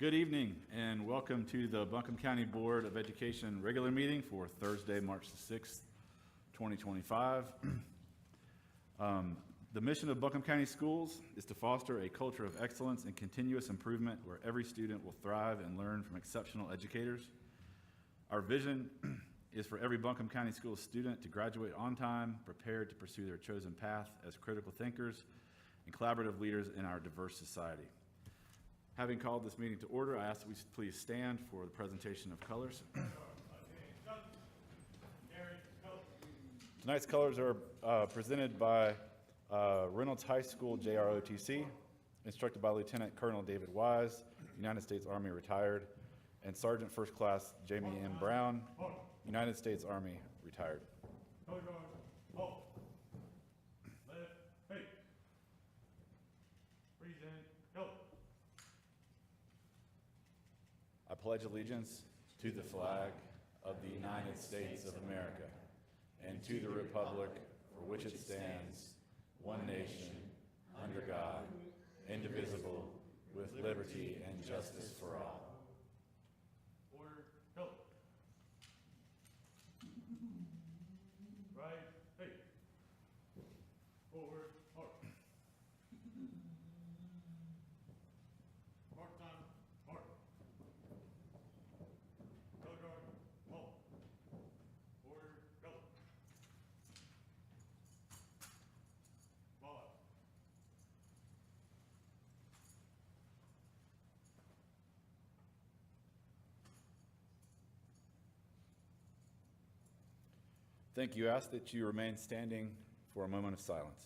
Good evening and welcome to the Buncombe County Board of Education regular meeting for Thursday, March the 6th, 2025. The mission of Buncombe County Schools is to foster a culture of excellence and continuous improvement where every student will thrive and learn from exceptional educators. Our vision is for every Buncombe County Schools student to graduate on time, prepared to pursue their chosen path as critical thinkers and collaborative leaders in our diverse society. Having called this meeting to order, I ask that we please stand for the presentation of colors. Tonight's colors are presented by Reynolds High School JROTC, instructed by Lieutenant Colonel David Wise, United States Army retired, and Sergeant First Class Jamie M. Brown, United States Army retired. I pledge allegiance to the flag of the United States of America and to the republic for which it stands, one nation, under God, indivisible, with liberty and justice for all. Order, go. Right, hey. Forward, march. March time, march. Color guard, halt. Order, go. Ball out. Thank you. I ask that you remain standing for a moment of silence.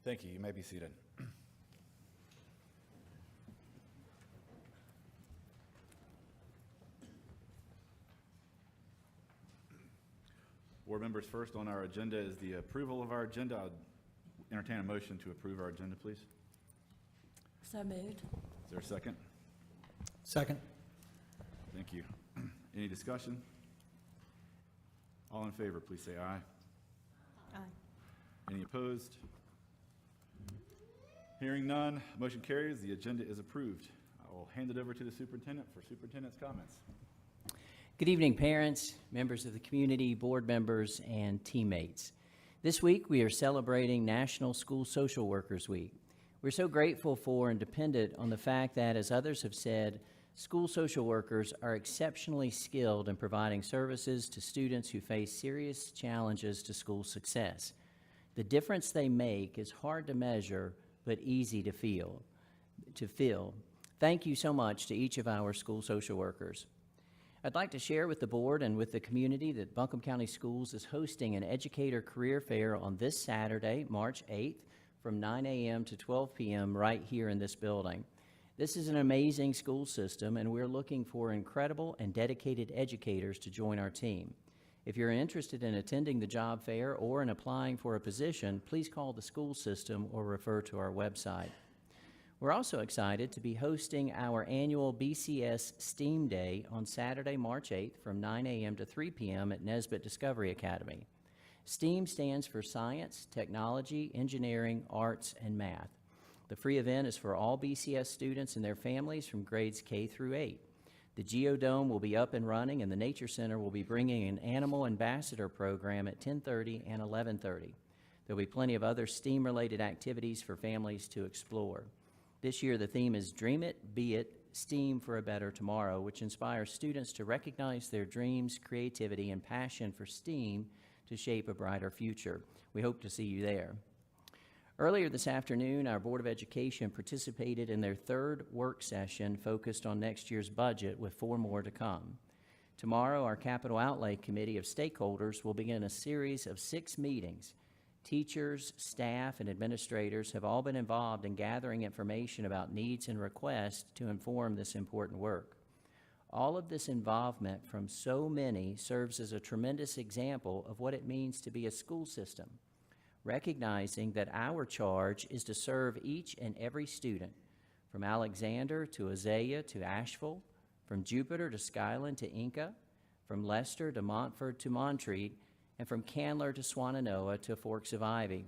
Thank you. You may be seated. Board members, first on our agenda is the approval of our agenda. I'd entertain a motion to approve our agenda, please. So moved. Is there a second? Second. Thank you. Any discussion? All in favor, please say aye. Aye. Any opposed? Hearing none, motion carries. The agenda is approved. I will hand it over to the superintendent for superintendent's comments. Good evening, parents, members of the community, board members, and teammates. This week, we are celebrating National School Social Workers Week. We're so grateful for and dependent on the fact that, as others have said, school social workers are exceptionally skilled in providing services to students who face serious challenges to school success. The difference they make is hard to measure, but easy to feel. Thank you so much to each of our school social workers. I'd like to share with the board and with the community that Buncombe County Schools is hosting an educator career fair on this Saturday, March 8th, from 9 a.m. to 12 p.m. right here in this building. This is an amazing school system, and we're looking for incredible and dedicated educators to join our team. If you're interested in attending the job fair or in applying for a position, please call the school system or refer to our website. We're also excited to be hosting our annual BCS STEAM Day on Saturday, March 8th from 9 a.m. to 3 p.m. at Nesbitt Discovery Academy. STEAM stands for Science, Technology, Engineering, Arts, and Math. The free event is for all BCS students and their families from grades K through 8. The Geodome will be up and running, and the Nature Center will be bringing an Animal Ambassador program at 10:30 and 11:30. There'll be plenty of other STEAM-related activities for families to explore. This year, the theme is Dream It, Be It, STEAM for a Better Tomorrow, which inspires students to recognize their dreams, creativity, and passion for STEAM to shape a brighter future. We hope to see you there. Earlier this afternoon, our Board of Education participated in their third work session focused on next year's budget, with 4 more to come. Tomorrow, our Capital Outlay Committee of Stakeholders will begin a series of 6 meetings. Teachers, staff, and administrators have all been involved in gathering information about needs and requests to inform this important work. All of this involvement from so many serves as a tremendous example of what it means to be a school system, recognizing that our charge is to serve each and every student, from Alexander to Azalea to Asheville, from Jupiter to Skyland to Inca, from Leicester to Montford to Montreat, and from Candler to Swannanoa to Forks of Ivy.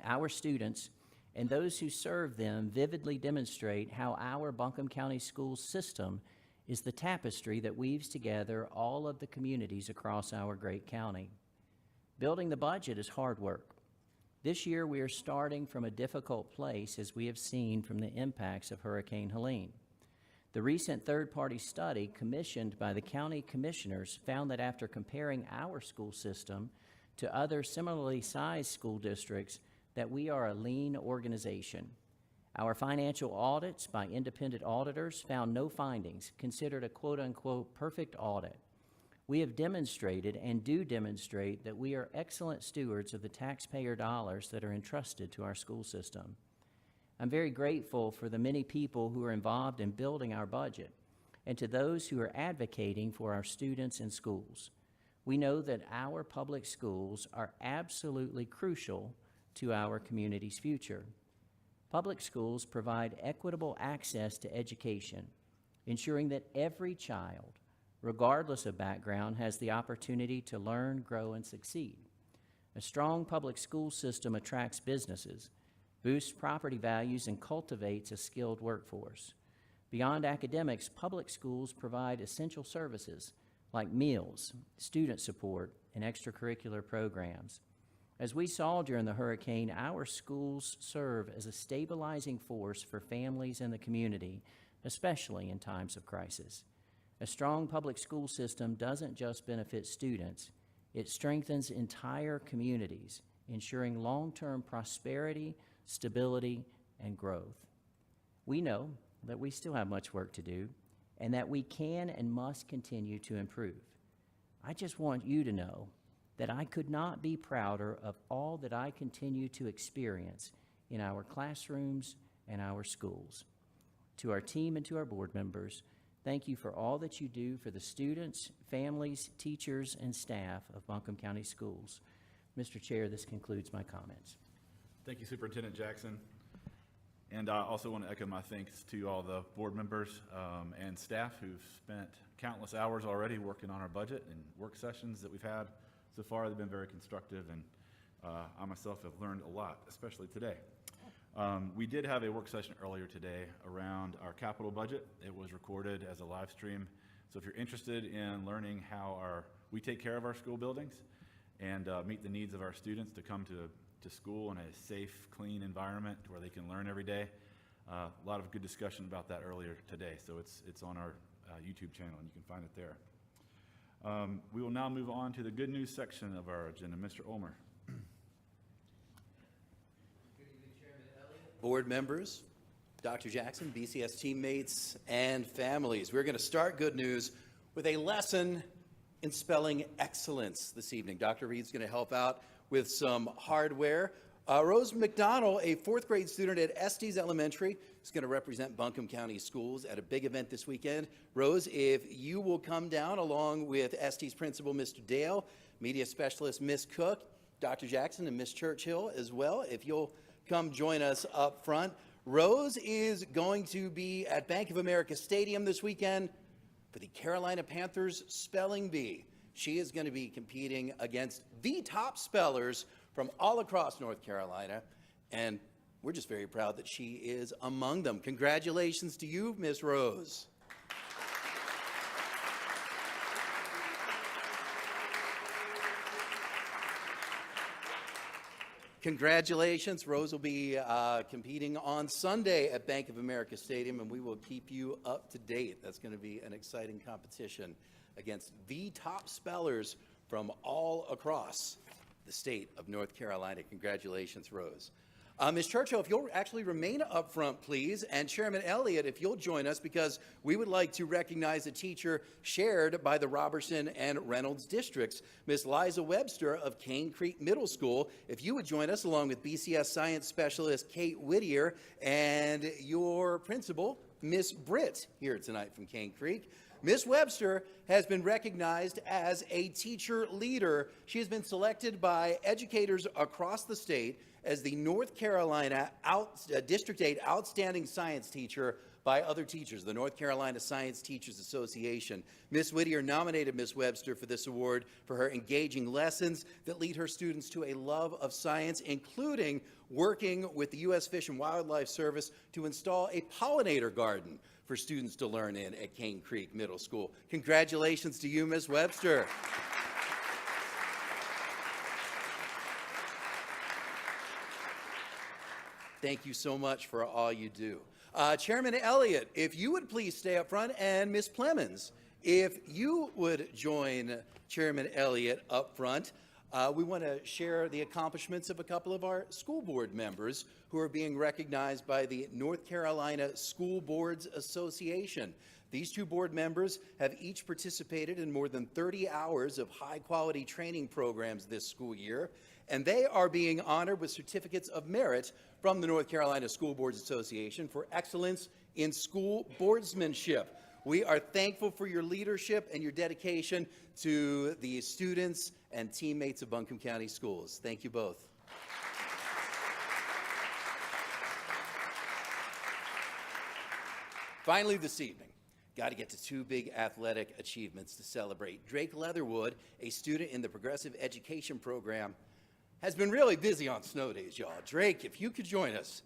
Our students and those who serve them vividly demonstrate how our Buncombe County Schools system is the tapestry that weaves together all of the communities across our great county. Building the budget is hard work. This year we are starting from a difficult place, as we have seen from the impacts of Hurricane Helene. The recent third-party study commissioned by the county commissioners found that after comparing our school system to other similarly sized school districts, that we are a lean organization. Our financial audits by independent auditors found no findings, considered a quote-unquote perfect audit. We have demonstrated and do demonstrate that we are excellent stewards of the taxpayer dollars that are entrusted to our school system. I'm very grateful for the many people who are involved in building our budget and to those who are advocating for our students and schools. We know that our public schools are absolutely crucial to our community's future. Public schools provide equitable access to education, ensuring that every child, regardless of background, has the opportunity to learn, grow, and succeed. A strong public school system attracts businesses, boosts property values, and cultivates a skilled workforce. Beyond academics, public schools provide essential services like meals, student support, and extracurricular programs. As we saw during the hurricane, our schools serve as a stabilizing force for families and the community, especially in times of crisis. A strong public school system doesn't just benefit students, it strengthens entire communities, ensuring long-term prosperity, stability, and growth. We know that we still have much work to do and that we can and must continue to improve. I just want you to know that I could not be prouder of all that I continue to experience in our classrooms and our schools. To our team and to our board members, thank you for all that you do for the students, families, teachers, and staff of Buncombe County Schools. Mr. Chair, this concludes my comments. Thank you, Superintendent Jackson. And I also want to echo my thanks to all the board members and staff who've spent countless hours already working on our budget, and work sessions that we've had so far. They've been very constructive, and I myself have learned a lot, especially today. We did have a work session earlier today around our capital budget. It was recorded as a live stream. So if you're interested in learning how we take care of our school buildings and meet the needs of our students to come to school in a safe, clean environment where they can learn every day, a lot of good discussion about that earlier today. So it's on our YouTube channel, and you can find it there. We will now move on to the good news section of our agenda. Mr. Ulmer. Board members, Dr. Jackson, BCS teammates, and families. We're going to start good news with a lesson in spelling excellence this evening. Dr. Reed's going to help out with some hardware. Rose McDonald, a fourth grade student at Estes Elementary, is going to represent Buncombe County Schools at a big event this weekend. Rose, if you will come down along with Estes principal, Mr. Dale, media specialist, Miss Cook, Dr. Jackson, and Miss Churchill as well, if you'll come join us up front. Rose is going to be at Bank of America Stadium this weekend for the Carolina Panthers Spelling Bee. She is going to be competing against the top spellers from all across North Carolina, and we're just very proud that she is among them. Congratulations to you, Miss Rose. Congratulations. Rose will be competing on Sunday at Bank of America Stadium, and we will keep you up to date. That's going to be an exciting competition against the top spellers from all across the state of North Carolina. Congratulations, Rose. Ms. Churchill, if you'll actually remain up front, please, and Chairman Elliott, if you'll join us, because we would like to recognize a teacher shared by the Robertson and Reynolds districts, Ms. Liza Webster of Cane Creek Middle School. If you would join us, along with BCS Science Specialist Kate Whittier and your principal, Ms. Britt, here tonight from Cane Creek. Ms. Webster has been recognized as a teacher leader. She has been selected by educators across the state as the North Carolina District 8 Outstanding Science Teacher by other teachers, the North Carolina Science Teachers Association. Ms. Whittier nominated Ms. Webster for this award for her engaging lessons that lead her students to a love of science, including working with the U.S. Fish and Wildlife Service to install a pollinator garden for students to learn in at Cane Creek Middle School. Congratulations to you, Ms. Webster. Thank you so much for all you do. Chairman Elliott, if you would please stay up front, and Ms. Plemons, if you would join Chairman Elliott up front. We want to share the accomplishments of a couple of our school board members who are being recognized by the North Carolina School Boards Association. These two board members have each participated in more than 30 hours of high-quality training programs this school year, and they are being honored with certificates of merit from the North Carolina School Boards Association for excellence in school boardsmanship. We are thankful for your leadership and your dedication to the students and teammates of Buncombe County Schools. Thank you both. Finally this evening, got to get to two big athletic achievements to celebrate. Drake Leatherwood, a student in the Progressive Education Program, has been really busy on snow days, y'all. Drake, if you could join us.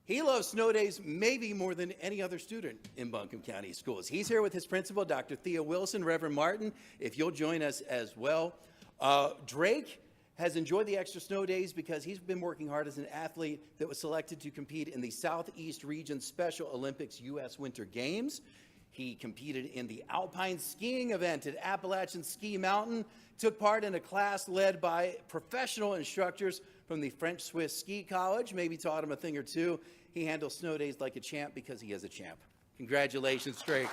He loves snow days maybe more than any other student in Buncombe County Schools. He's here with his principal, Dr. Thea Wilson. Reverend Martin, if you'll join us as well. Drake has enjoyed the extra snow days because he's been working hard as an athlete that was selected to compete in the Southeast Region Special Olympics U.S. Winter Games. He competed in the alpine skiing event at Appalachian Ski Mountain, took part in a class led by professional instructors from the French Swiss Ski College, maybe taught him a thing or two. He handles snow days like a champ because he is a champ. Congratulations, Drake.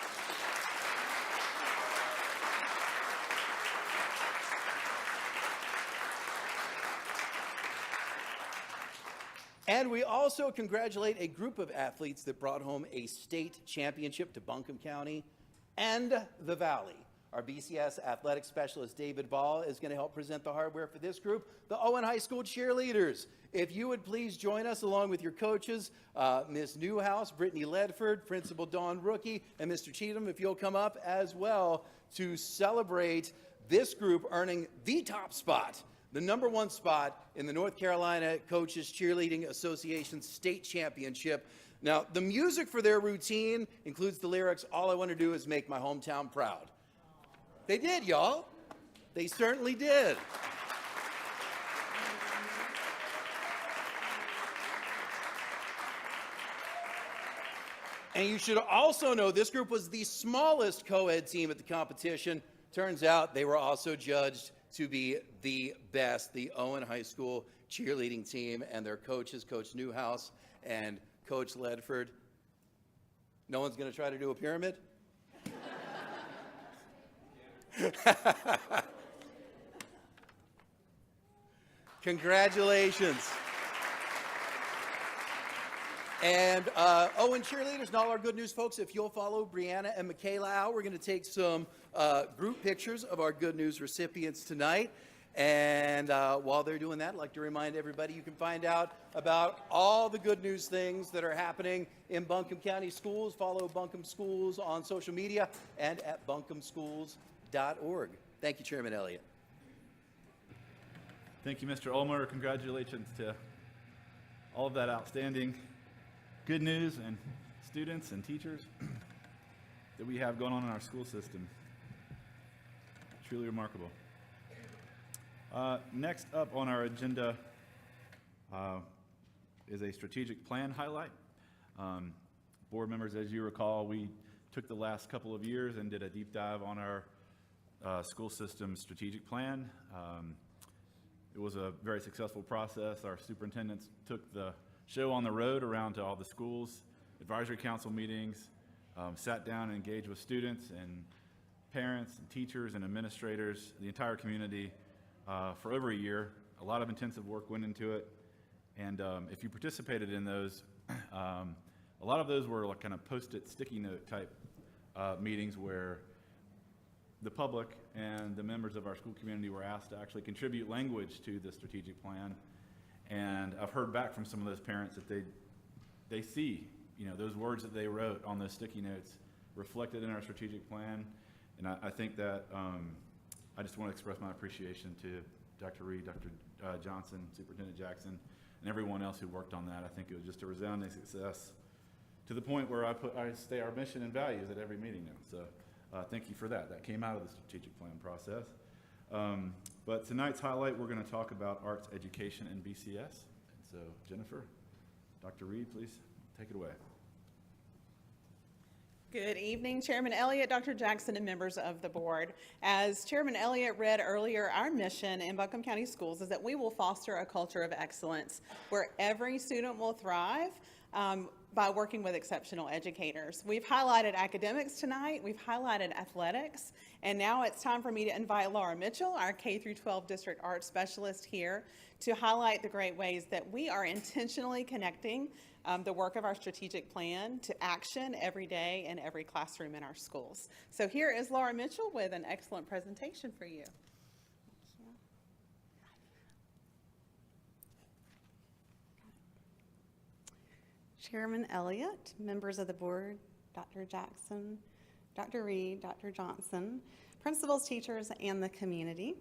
And we also congratulate a group of athletes that brought home a state championship to Buncombe County and the Valley. Our BCS athletic specialist, David Ball, is going to help present the hardware for this group, the Owen High School cheerleaders. If you would please join us along with your coaches, Ms. Newhouse, Brittany Ledford, Principal Dawn Rookie, and Mr. Cheatham, if you'll come up as well to celebrate this group earning the top spot, the #1 spot in the North Carolina Coaches Cheerleading Association State Championship. Now, the music for their routine includes the lyrics, "All I want to do is make my hometown proud." They did, y'all. They certainly did. And you should also know this group was the smallest co-ed team at the competition. Turns out they were also judged to be the best, the Owen High School cheerleading team, and their coaches, Coach Newhouse and Coach Ledford. No one's going to try to do a pyramid? Congratulations. And Owen cheerleaders and all our good news folks, if you'll follow Brianna and Michaela out, we're going to take some group pictures of our good news recipients tonight. And while they're doing that, I'd like to remind everybody you can find out about all the good news things that are happening in Buncombe County Schools. Follow Buncombe Schools on social media and at buncombeschools.org. Thank you, Chairman Elliott. Thank you, Mr. Ulmer. Congratulations to all of that outstanding good news and students and teachers that we have going on in our school system. Truly remarkable. Next up on our agenda is a strategic plan highlight. Board members, as you recall, we took the last couple of years and did a deep dive on our school system strategic plan. It was a very successful process. Our superintendents took the show on the road around to all the schools, advisory council meetings, sat down and engaged with students and parents and teachers and administrators, the entire community for over a year. A lot of intensive work went into it. And if you participated in those, a lot of those were like kind of post-it sticky note type meetings where the public and the members of our school community were asked to actually contribute language to the strategic plan. And I've heard back from some of those parents that they see, those words that they wrote on those sticky notes reflected in our strategic plan. And I think that I just want to express my appreciation to Dr. Reed, Dr. Johnson, Superintendent Jackson, and everyone else who worked on that. I think it was just a resounding success to the point where I state our mission and values at every meeting now. So thank you for that. That came out of the strategic plan process. But tonight's highlight, we're going to talk about arts education in BCS. And so Jennifer, Dr. Reed, please take it away. Good evening, Chairman Elliott, Dr. Jackson, and members of the board. As Chairman Elliott read earlier, our mission in Buncombe County Schools is that we will foster a culture of excellence where every student will thrive by working with exceptional educators. We've highlighted academics tonight, we've highlighted athletics, and now it's time for me to invite Laura Mitchell, our K-12 District Arts Specialist here, to highlight the great ways that we are intentionally connecting the work of our strategic plan to action every day in every classroom in our schools. So here is Laura Mitchell with an excellent presentation for you. Chairman Elliott, members of the board, Dr. Jackson, Dr. Reed, Dr. Johnson, principals, teachers, and the community.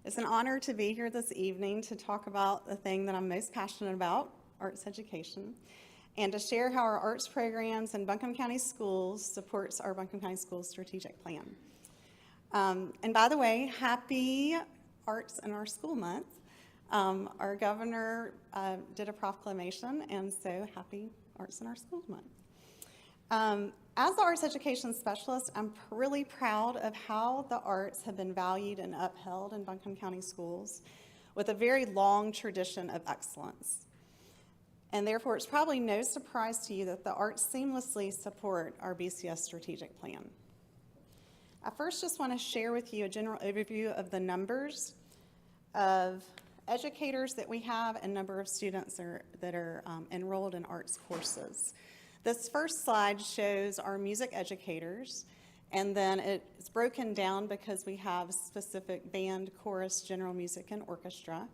It's an honor to be here this evening to talk about the thing that I'm most passionate about, arts education, and to share how our arts programs in Buncombe County Schools supports our Buncombe County Schools strategic plan. And by the way, happy Arts in Our School Month. Our governor did a proclamation, and so happy Arts in Our Schools Month. As the arts education specialist, I'm really proud of how the arts have been valued and upheld in Buncombe County Schools with a very long tradition of excellence. And therefore, it's probably no surprise to you that the arts seamlessly support our BCS strategic plan. I first just want to share with you a general overview of the numbers of educators that we have and number of students that are enrolled in arts courses. This first slide shows our music educators, and then it's broken down because we have specific band, chorus, general music, and orchestra.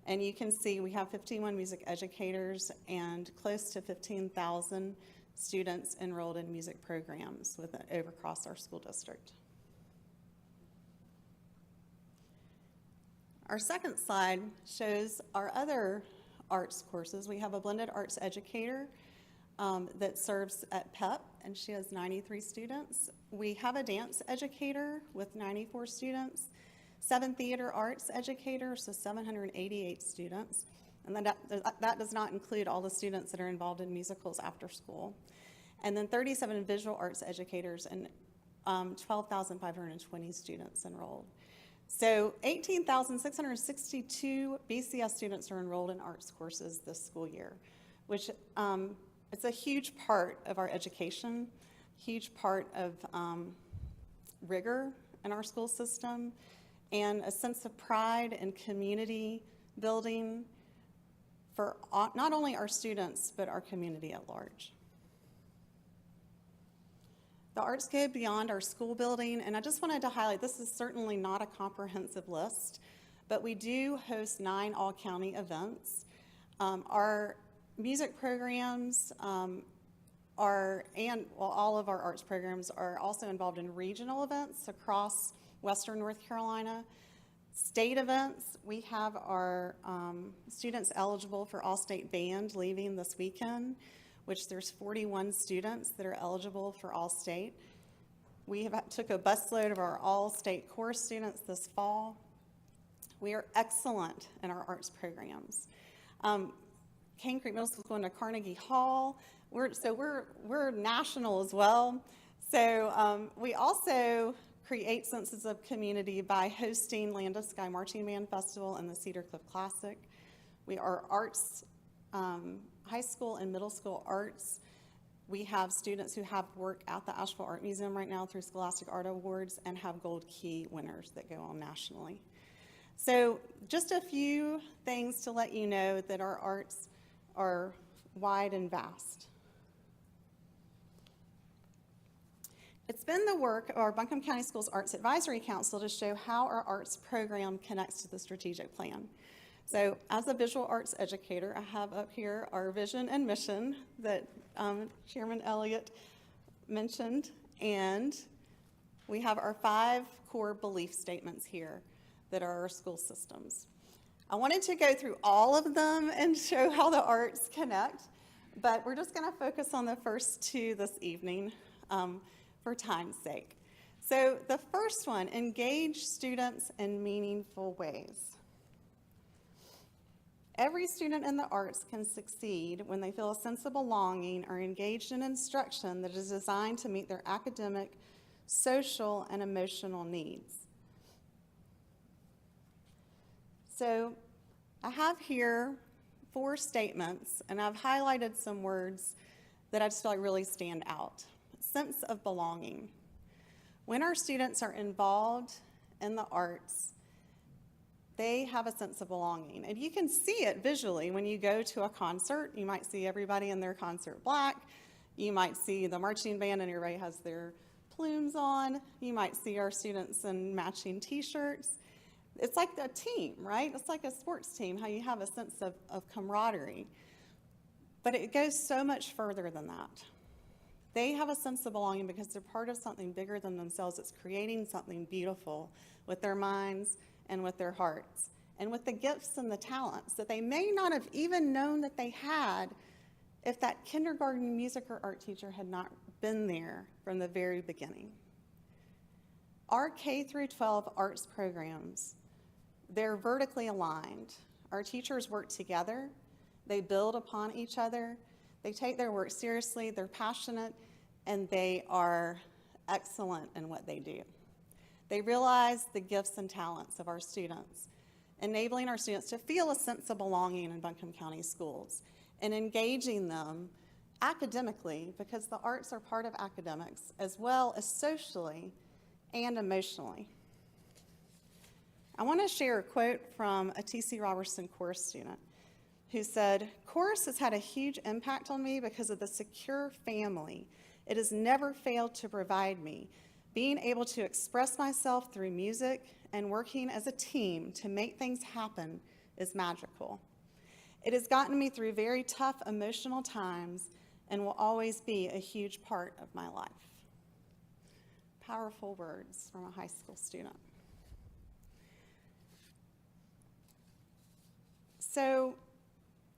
And you can see we have 51 music educators and close to 15,000 students enrolled in music programs across our school district. Our second slide shows our other arts courses. We have a blended arts educator that serves at PEP, and she has 93 students. We have a dance educator with 94 students, 7 theater arts educators, so 788 students. And then that does not include all the students that are involved in musicals after school. And then 37 visual arts educators and 12,520 students enrolled. So 18,662 BCS students are enrolled in arts courses this school year, which it's a huge part of our education, huge part of rigor in our school system, and a sense of pride and community building for not only our students, but our community at large. The arts go beyond our school building, and I just wanted to highlight, this is certainly not a comprehensive list, but we do host 9 all-county events. Our music programs all of our arts programs are also involved in regional events across Western North Carolina. State events, we have our students eligible for All-State Band leaving this weekend, which there's 41 students that are eligible for All-State. We took a busload of our All-State chorus students this fall. We are excellent in our arts programs. Cane Creek Middle School is going to Carnegie Hall. We're national as well. So we also create senses of community by hosting Land of Sky Marching Band Festival and the Cedar Cliff Classic. We are arts, high school and middle school arts. We have students who have work at the Asheville Art Museum right now through Scholastic Art Awards and have Gold Key winners that go on nationally. So just a few things to let you know that our arts are wide and vast. It's been the work of our Buncombe County Schools Arts Advisory Council to show how our arts program connects to the strategic plan. So as a visual arts educator, I have up here our vision and mission that Chairman Elliott mentioned, and we have our 5 core belief statements here that are our school systems. I wanted to go through all of them and show how the arts connect, but we're just going to focus on the first 2 this evening for time's sake. So the first one, engage students in meaningful ways. Every student in the arts can succeed when they feel a sense of belonging or engaged in instruction that is designed to meet their academic, social, and emotional needs. So I have here 4 statements, and I've highlighted some words that I just feel like really stand out. Sense of belonging. When our students are involved in the arts, they have a sense of belonging. And you can see it visually when you go to a concert. You might see everybody in their concert black. You might see the marching band and everybody has their plumes on. You might see our students in matching t-shirts. It's like a team, right? It's like a sports team, how you have a sense of camaraderie. But it goes so much further than that. They have a sense of belonging because they're part of something bigger than themselves. It's creating something beautiful with their minds and with their hearts and with the gifts and the talents that they may not have even known that they had if that kindergarten music or art teacher had not been there from the very beginning. Our K through 12 arts programs, they're vertically aligned. Our teachers work together. They build upon each other. They take their work seriously. They're passionate, and they are excellent in what they do. They realize the gifts and talents of our students, enabling our students to feel a sense of belonging in Buncombe County schools and engaging them academically, because the arts are part of academics, as well as socially and emotionally. I want to share a quote from a T.C. Robertson chorus student who said, "Chorus has had a huge impact on me because of the secure family it has never failed to provide me. Being able to express myself through music and working as a team to make things happen is magical. It has gotten me through very tough emotional times and will always be a huge part of my life." Powerful words from a high school student. So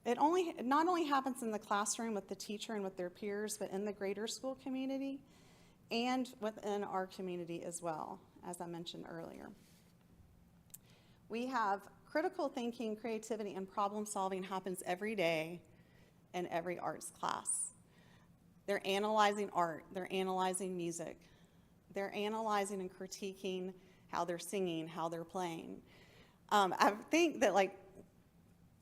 it not only happens in the classroom with the teacher and with their peers, but in the greater school community and within our community as well, as I mentioned earlier. We have critical thinking, creativity, and problem solving happens every day in every arts class. They're analyzing art, they're analyzing music, they're analyzing and critiquing how they're singing, how they're playing. I think that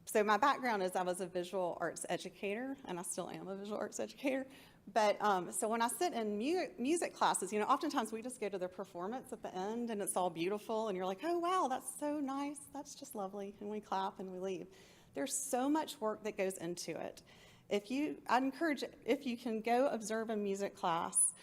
so my background is I was a visual arts educator, and I still am a visual arts educator. But so when I sit in music classes, oftentimes we just go to the performance at the end, and it's all beautiful, and you're like, oh, wow, that's so nice. That's just lovely. And we clap and we leave. There's so much work that goes into it. I'd encourage, if you can go observe a music class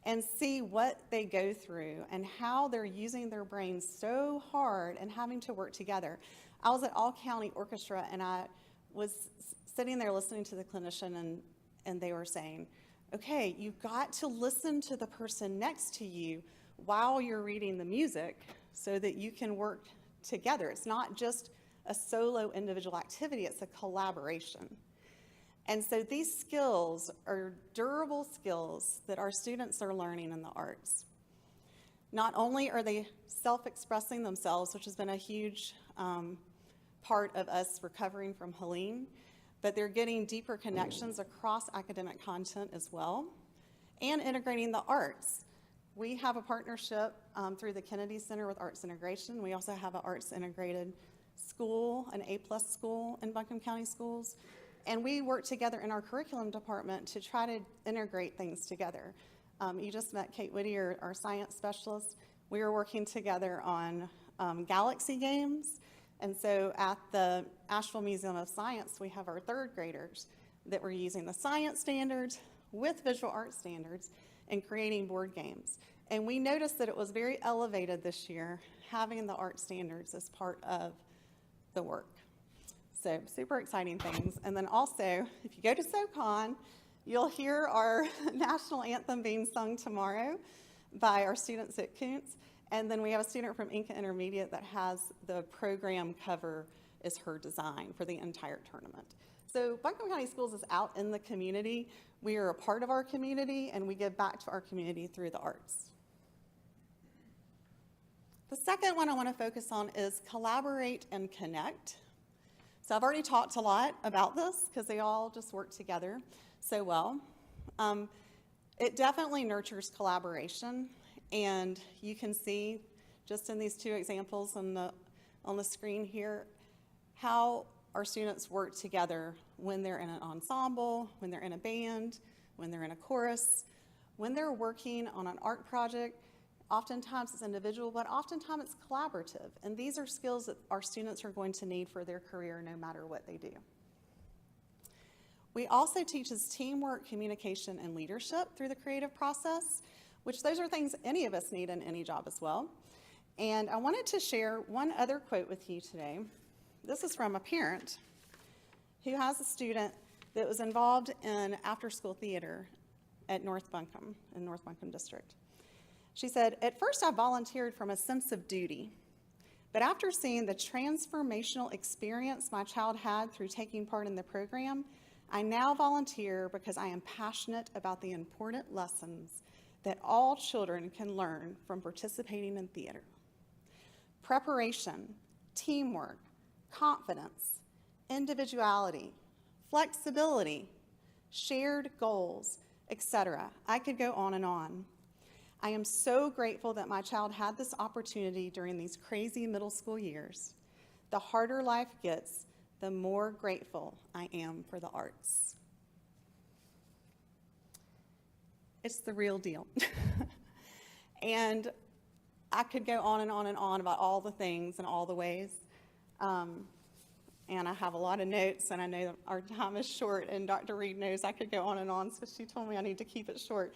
and see what they go through and how they're using their brains so hard and having to work together. I was at All County Orchestra, and I was sitting there listening to the clinician, and they were saying, okay, you've got to listen to the person next to you while you're reading the music so that you can work together. It's not just a solo individual activity, it's a collaboration. And so these skills are durable skills that our students are learning in the arts. Not only are they self-expressing themselves, which has been a huge part of us recovering from Helene, but they're getting deeper connections across academic content as well, and integrating the arts. We have a partnership through the Kennedy Center with Arts Integration. We also have an arts integrated school, an A+ school in Buncombe County Schools, and we work together in our curriculum department to try to integrate things together. You just met Kate Whittier, our science specialist. We are working together on galaxy games. And so at the Asheville Museum of Science, we have our 3rd graders that were using the science standards with visual arts standards and creating board games. And we noticed that it was very elevated this year, having the art standards as part of the work. So super exciting things. And then also, if you go to SoCon, you'll hear our national anthem being sung tomorrow by our students at Kuntz. And then we have a student from Inca Intermediate that has the program cover is her design for the entire tournament. So Buncombe County Schools is out in the community. We are a part of our community, and we give back to our community through the arts. The second one I want to focus on is collaborate and connect. So I've already talked a lot about this because they all just work together so well. It definitely nurtures collaboration, and you can see just in these two examples on the screen here how our students work together when they're in an ensemble, when they're in a band, when they're in a chorus, when they're working on an art project. Oftentimes it's individual, but oftentimes it's collaborative. And these are skills that our students are going to need for their career no matter what they do. We also teach us teamwork, communication, and leadership through the creative process, which those are things any of us need in any job as well. And I wanted to share one other quote with you today. This is from a parent who has a student that was involved in after-school theater at North Buncombe, in North Buncombe District. She said, "At first I volunteered from a sense of duty, but after seeing the transformational experience my child had through taking part in the program, I now volunteer because I am passionate about the important lessons that all children can learn from participating in theater. Preparation, teamwork, confidence, individuality, flexibility, shared goals, etc. I could go on and on. I am so grateful that my child had this opportunity during these crazy middle school years. The harder life gets, the more grateful I am for the arts." It's the real deal. And I could go on and on and on about all the things and all the ways. And I have a lot of notes, and I know that our time is short, and Dr. Reed knows I could go on and on, so she told me I need to keep it short.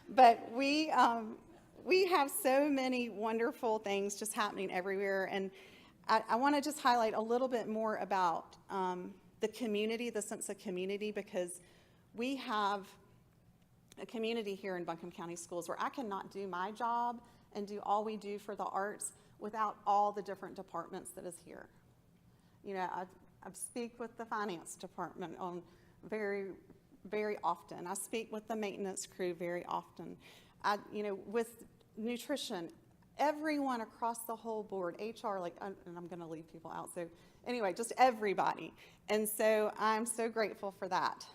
But we have so many wonderful things just happening everywhere, and I want to just highlight a little bit more about the community, the sense of community, because we have a community here in Buncombe County Schools where I cannot do my job and do all we do for the arts without all the different departments that is here. You know, I speak with the finance department on very, very often. I speak with the maintenance crew very often. With nutrition, everyone across the whole board, HR, and I'm going to leave people out. So anyway, just everybody. And so I'm so grateful for that.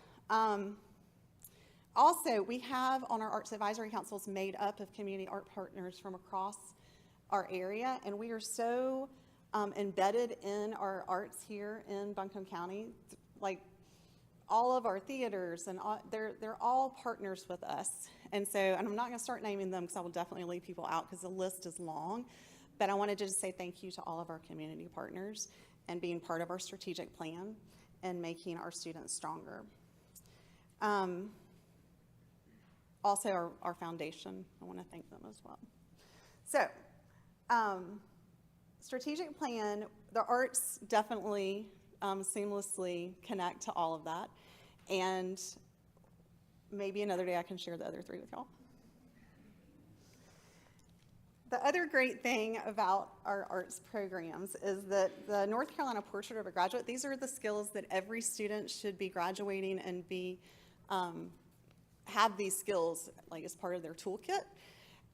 Also, we have on our Arts Advisory Councils made up of community art partners from across our area, and we are so embedded in our arts here in Buncombe County. Like all of our theaters, and they're all partners with us. And so, and I'm not going to start naming them because I will definitely leave people out because the list is long. But I wanted to just say thank you to all of our community partners and being part of our strategic plan and making our students stronger. Also, our foundation, I want to thank them as well. So, strategic plan, the arts definitely seamlessly connect to all of that. And maybe another day I can share the other three with y'all. The other great thing about our arts programs is that the North Carolina Portrait of a Graduate, these are the skills that every student should be graduating and be have these skills like as part of their toolkit.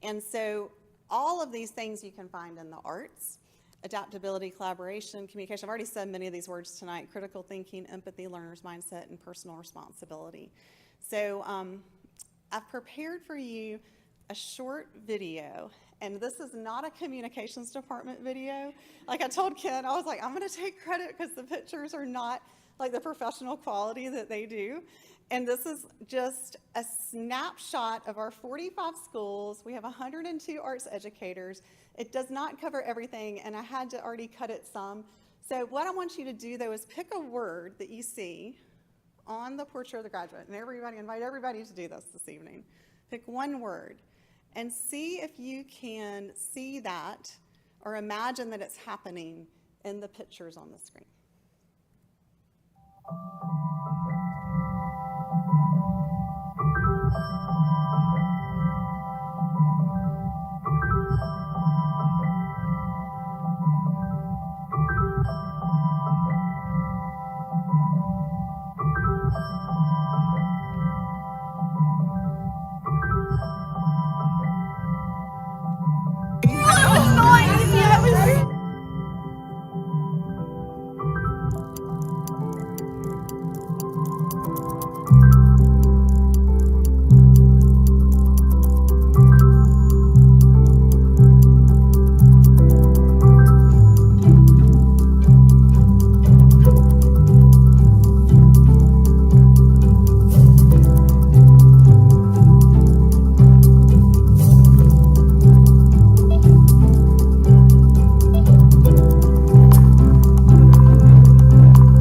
And so all of these things you can find in the arts: adaptability, collaboration, communication. I've already said many of these words tonight: critical thinking, empathy, learner's mindset, and personal responsibility. So I've prepared for you a short video, and this is not a communications department video. Like I told Ken, I was like, I'm gonna take credit because the pictures are not like the professional quality that they do. And this is just a snapshot of our 45 schools. We have 102 arts educators. It does not cover everything, and I had to already cut it some. So what I want you to do, though, is pick a word that you see on the Portrait of the Graduate, and invite everybody to do this evening. Pick one word and see if you can see that or imagine that it's happening in the pictures on the screen.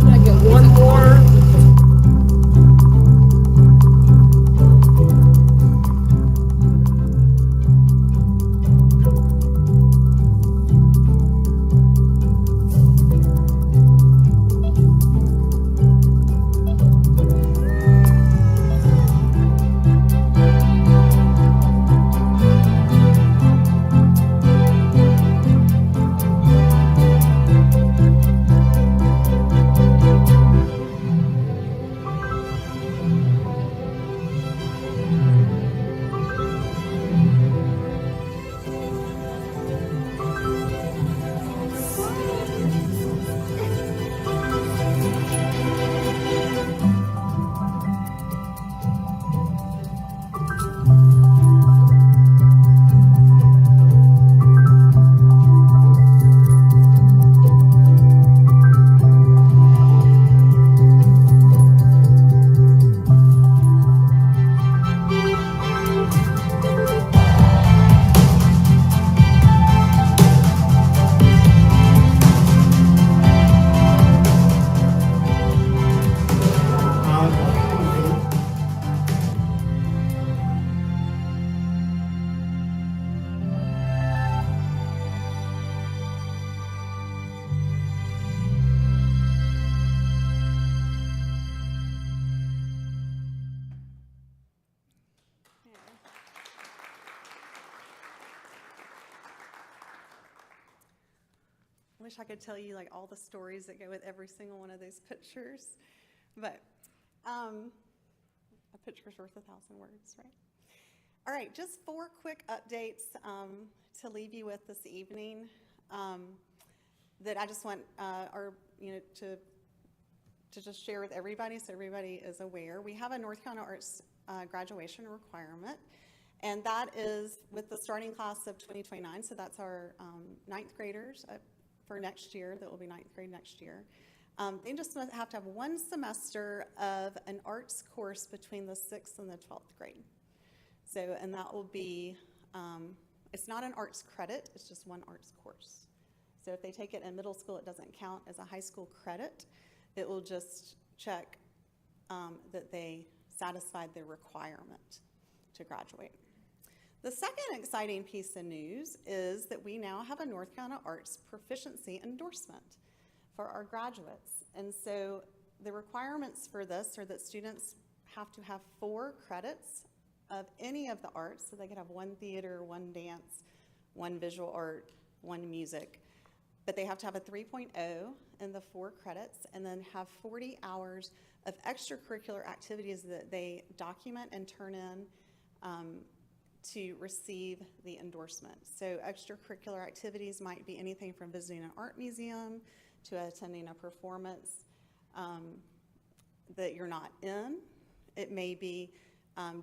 Can I get one more? I wish I could tell you like all the stories that go with every single one of those pictures, but a picture's worth 1,000 words, right? All right, just 4 quick updates to leave you with this evening that I just want to just share with everybody so everybody is aware. We have a North Carolina Arts graduation requirement, and that is with the starting class of 2029, so that's our 9th graders for next year, that will be 9th grade next year. They just have to have 1 semester of an arts course between the 6th and the 12th grade. So, and that will be, it's not an arts credit, it's just 1 arts course. So if they take it in middle school, it doesn't count as a high school credit. It will just check that they satisfied their requirement to graduate. The second exciting piece of news is that we now have a North Carolina Arts proficiency endorsement for our graduates. And so the requirements for this are that students have to have 4 credits of any of the arts. So they could have 1 theater, 1 dance, 1 visual art, 1 music. But they have to have a 3.0 in the 4 credits and then have 40 hours of extracurricular activities that they document and turn in to receive the endorsement. So extracurricular activities might be anything from visiting an art museum to attending a performance that you're not in. It may be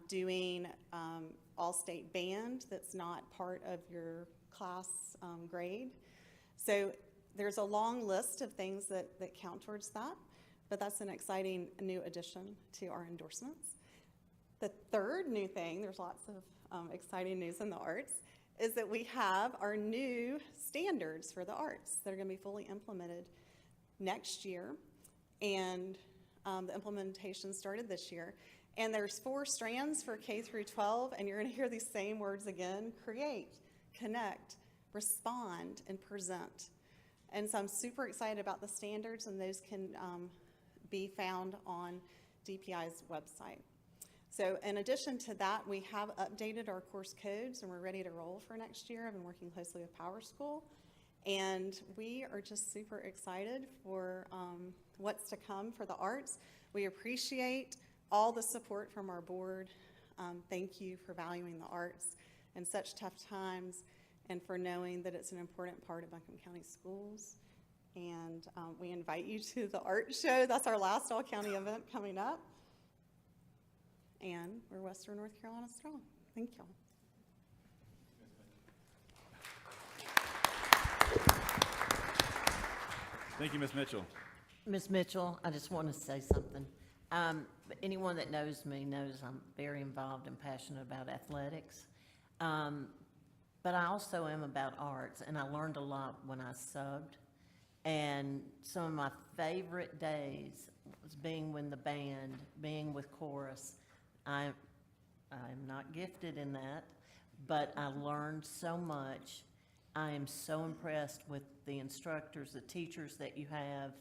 doing all-state band that's not part of your class grade. So there's a long list of things that count towards that, but that's an exciting new addition to our endorsements. The third new thing, there's lots of exciting news in the arts, is that we have our new standards for the arts that are going to be fully implemented next year, and the implementation started this year. And there's 4 strands for K through 12, and you're going to hear these same words again: create, connect, respond, and present. And so I'm super excited about the standards, and those can be found on DPI's website. So in addition to that, we have updated our course codes and we're ready to roll for next year. I've been working closely with Power School, and we are just super excited for what's to come for the arts. We appreciate all the support from our board. Thank you for valuing the arts in such tough times and for knowing that it's an important part of Buncombe County Schools. And we invite you to the art show. That's our last all-county event coming up. And we're Western North Carolina strong. Thank y'all. Thank you, Ms. Mitchell. Ms. Mitchell, I just want to say something. Anyone that knows me knows I'm very involved and passionate about athletics. But I also am about arts, and I learned a lot when I subbed. And some of my favorite days was being with the band, being with chorus. I'm not gifted in that, but I learned so much. I am so impressed with the instructors, the teachers that you have.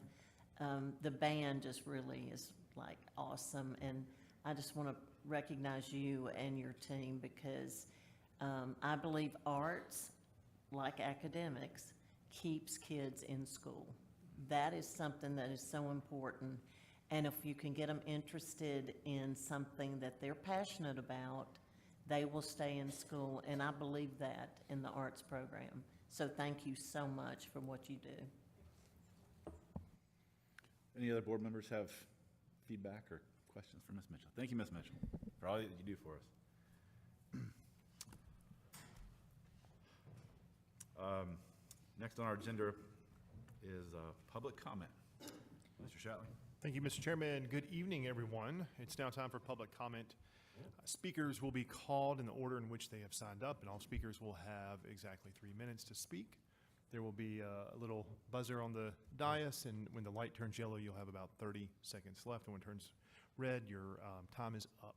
The band just really is like awesome, and I just want to recognize you and your team because I believe arts, like academics, keeps kids in school. That is something that is so important, and if you can get them interested in something that they're passionate about, they will stay in school, and I believe that in the arts program. So thank you so much for what you do. Any other board members have feedback or questions for Ms. Mitchell? Thank you, Ms. Mitchell, for all that you do for us. Next on our agenda is public comment. Mr. Shatley. Thank you, Mr. Chairman. Good evening, everyone. It's now time for public comment. Speakers will be called in the order in which they have signed up, and all speakers will have exactly 3 minutes to speak. There will be a little buzzer on the dais, and when the light turns yellow, you'll have about 30 seconds left, and when it turns red, your time is up.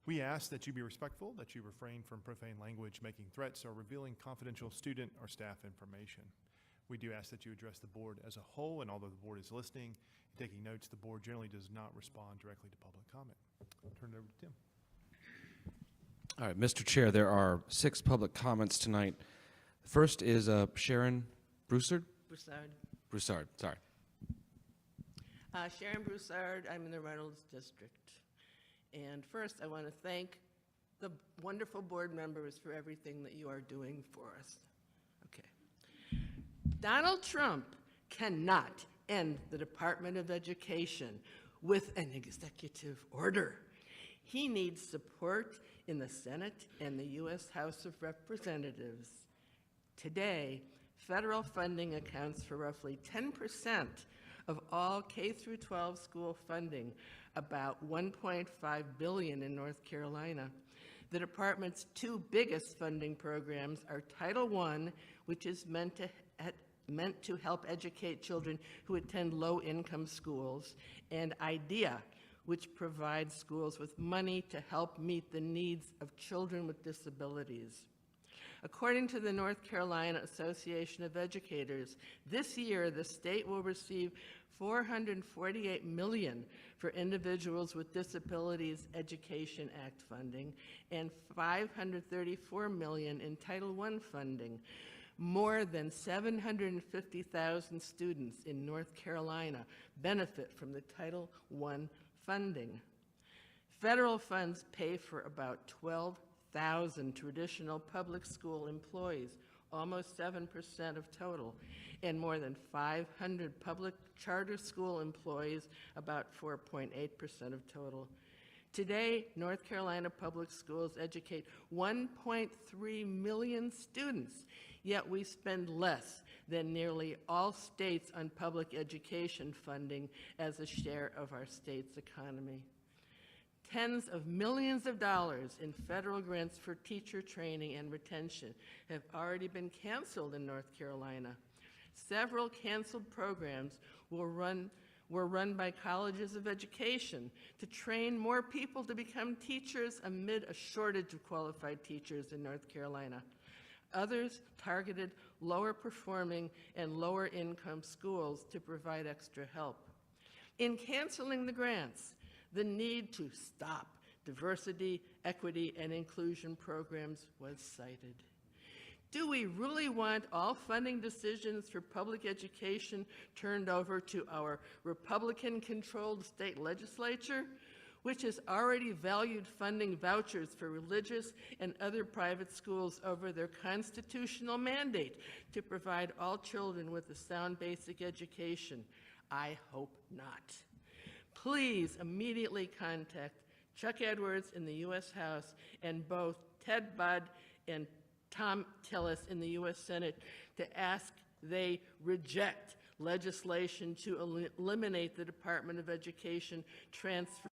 We ask that you be respectful, that you refrain from profane language, making threats, or revealing confidential student or staff information. We do ask that you address the board as a whole, and although the board is listening and taking notes, the board generally does not respond directly to public comment. I'll turn it over to Tim. All right, Mr. Chair, there are 6 public comments tonight. The first is Sharon Broussard. Broussard, sorry. Sharon Broussard, I'm in the Reynolds District. And first, I want to thank the wonderful board members for everything that you are doing for us. Okay. Donald Trump cannot end the Department of Education with an executive order. He needs support in the Senate and the U.S. House of Representatives. Today, federal funding accounts for roughly 10% of all K-12 school funding, about $1.5 billion in North Carolina. The department's 2 biggest funding programs are Title I, which is meant to help educate children who attend low-income schools, and IDEA, which provides schools with money to help meet the needs of children with disabilities. According to the North Carolina Association of Educators, this year the state will receive $448 million for Individuals with Disabilities Education Act funding and $534 million in Title I funding. More than 750,000 students in North Carolina benefit from the Title I funding. Federal funds pay for about 12,000 traditional public school employees, almost 7% of total, and more than 500 public charter school employees, about 4.8% of total. Today, North Carolina public schools educate 1.3 million students, yet we spend less than nearly all states on public education funding as a share of our state's economy. Tens of millions of dollars in federal grants for teacher training and retention have already been canceled in North Carolina. Several canceled programs were run by colleges of education to train more people to become teachers amid a shortage of qualified teachers in North Carolina. Others targeted lower performing and lower income schools to provide extra help. In canceling the grants, the need to stop diversity, equity, and inclusion programs was cited. Do we really want all funding decisions for public education turned over to our Republican-controlled state legislature, which has already valued funding vouchers for religious and other private schools over their constitutional mandate to provide all children with a sound basic education? I hope not. Please immediately contact Chuck Edwards in the U.S. House and both Ted Budd and Tom Tillis in the U.S. Senate to ask they reject legislation to eliminate the Department of Education transfer.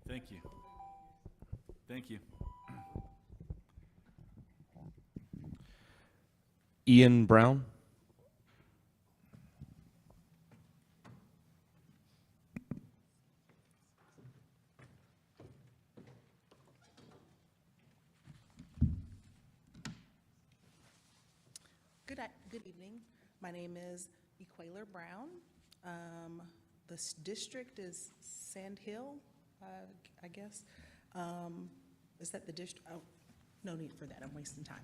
Thank you. Thank you. Ian Brown. Good evening. My name is Equaler Brown. This district is Sand Hill, I guess. Is that the district? Oh, no need for that. I'm wasting time.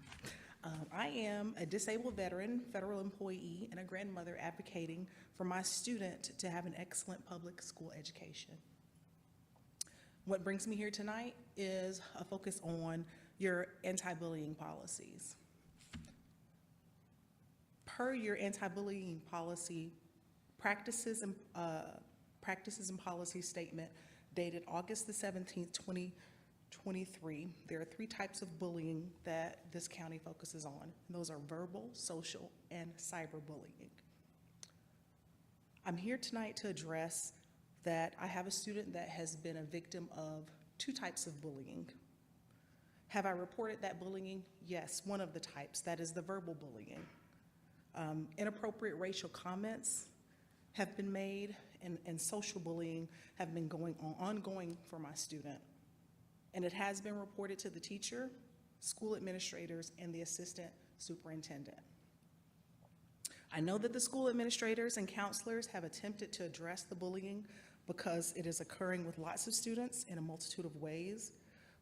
I am a disabled veteran, federal employee, and a grandmother advocating for my student to have an excellent public school education. What brings me here tonight is a focus on your anti-bullying policies. Per your anti-bullying policy practices and policy statement dated August the 17th, 2023, there are 3 types of bullying that this county focuses on. And those are verbal, social, and cyberbullying. I'm here tonight to address that I have a student that has been a victim of 2 types of bullying. Have I reported that bullying? Yes, one of the types, that is the verbal bullying. Inappropriate racial comments have been made, and social bullying have been ongoing for my student. And it has been reported to the teacher, school administrators, and the assistant superintendent. I know that the school administrators and counselors have attempted to address the bullying because it is occurring with lots of students in a multitude of ways,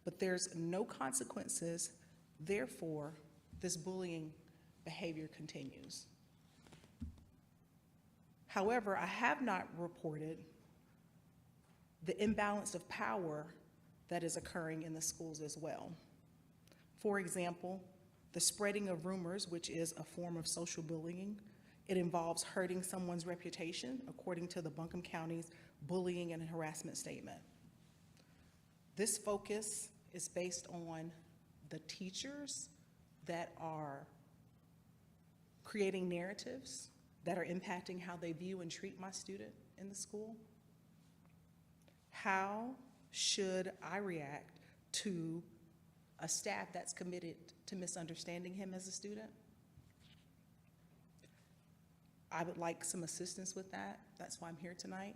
but there's no consequences. Therefore, this bullying behavior continues. However, I have not reported the imbalance of power that is occurring in the schools as well. For example, the spreading of rumors, which is a form of social bullying. It involves hurting someone's reputation, according to the Buncombe County's bullying and harassment statement. This focus is based on the teachers that are creating narratives that are impacting how they view and treat my student in the school. How should I react to a staff that's committed to misunderstanding him as a student? I would like some assistance with that. That's why I'm here tonight.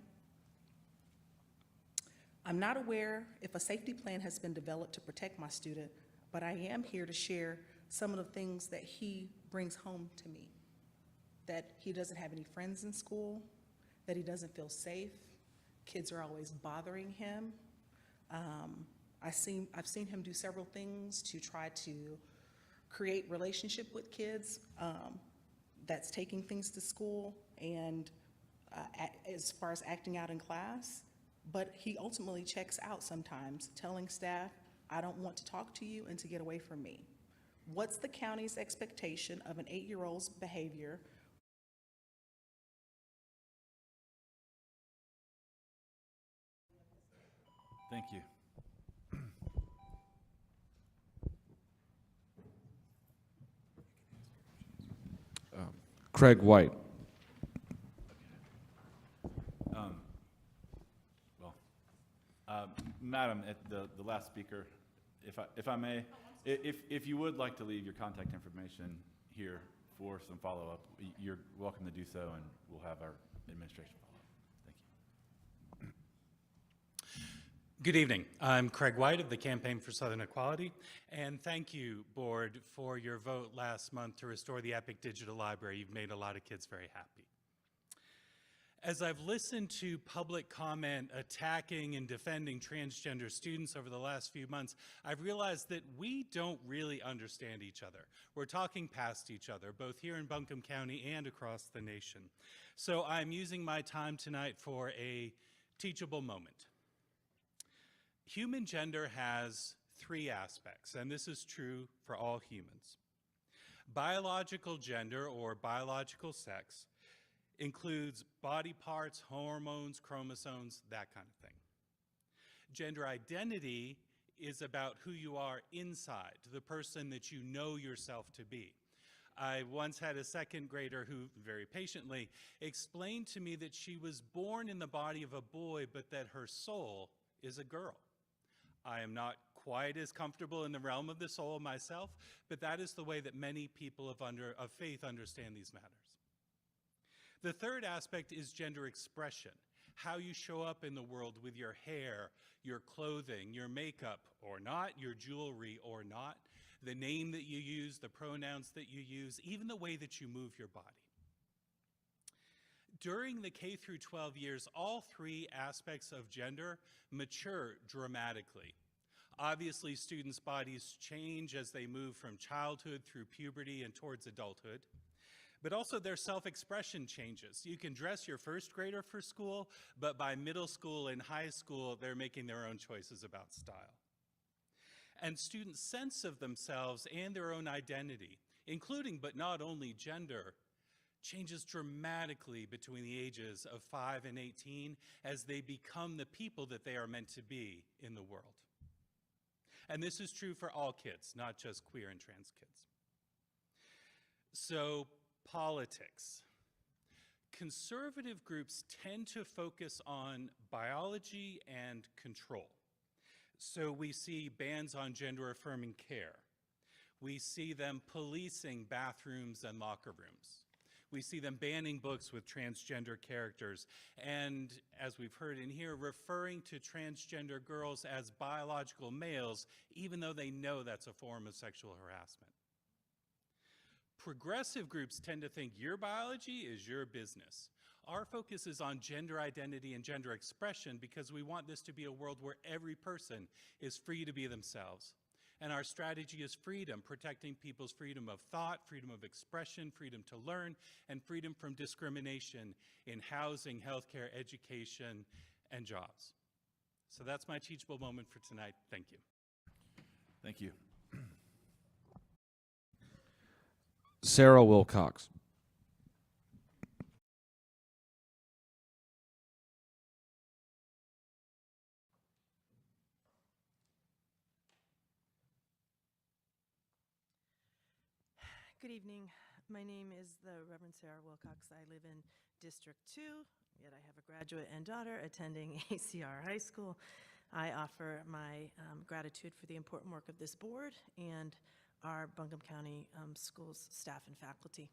I'm not aware if a safety plan has been developed to protect my student, but I am here to share some of the things that he brings home to me. That he doesn't have any friends in school, that he doesn't feel safe, kids are always bothering him. I've seen him do several things to try to create relationship with kids that's taking things to school and as far as acting out in class, but he ultimately checks out sometimes, telling staff, I don't want to talk to you and to get away from me. What's the county's expectation of an 8-year-old's behavior? Thank you. Craig White. Madam, at the last speaker, if I may, if you would like to leave your contact information here for some follow-up, you're welcome to do so, and we'll have our administration follow up. Thank you. Good evening. I'm Craig White of the Campaign for Southern Equality, and thank you, Board, for your vote last month to restore the Epic Digital Library. You've made a lot of kids very happy. As I've listened to public comment attacking and defending transgender students over the last few months, I've realized that we don't really understand each other. We're talking past each other, both here in Buncombe County and across the nation. So I'm using my time tonight for a teachable moment. Human gender has three aspects, and this is true for all humans. Biological gender, or biological sex, includes body parts, hormones, chromosomes, that kind of thing. Gender identity is about who you are inside, the person that you know yourself to be. I once had a second grader who very patiently explained to me that she was born in the body of a boy, but that her soul is a girl. I am not quite as comfortable in the realm of the soul myself, but that is the way that many people of faith understand these matters. The third aspect is gender expression, how you show up in the world with your hair, your clothing, your makeup or not, your jewelry or not, the name that you use, the pronouns that you use, even the way that you move your body. During the K through 12 years, all three aspects of gender mature dramatically. Obviously, students' bodies change as they move from childhood through puberty and towards adulthood. But also their self-expression changes. You can dress your first grader for school, but by middle school and high school, they're making their own choices about style. And students' sense of themselves and their own identity, including but not only gender, changes dramatically between the ages of 5 and 18 as they become the people that they are meant to be in the world. And this is true for all kids, not just queer and trans kids. So, politics. Conservative groups tend to focus on biology and control. So we see bans on gender-affirming care. We see them policing bathrooms and locker rooms. We see them banning books with transgender characters. And as we've heard in here, referring to transgender girls as biological males, even though they know that's a form of sexual harassment. Progressive groups tend to think your biology is your business. Our focus is on gender identity and gender expression because we want this to be a world where every person is free to be themselves. And our strategy is freedom, protecting people's freedom of thought, freedom of expression, freedom to learn, and freedom from discrimination in housing, healthcare, education, and jobs. So that's my teachable moment for tonight. Thank you. Thank you. Sarah Wilcox. Good evening. My name is the Reverend Sarah Wilcox. I live in District 2, yet I have a graduate and daughter attending ACR High School. I offer my gratitude for the important work of this board and our Buncombe County Schools staff and faculty.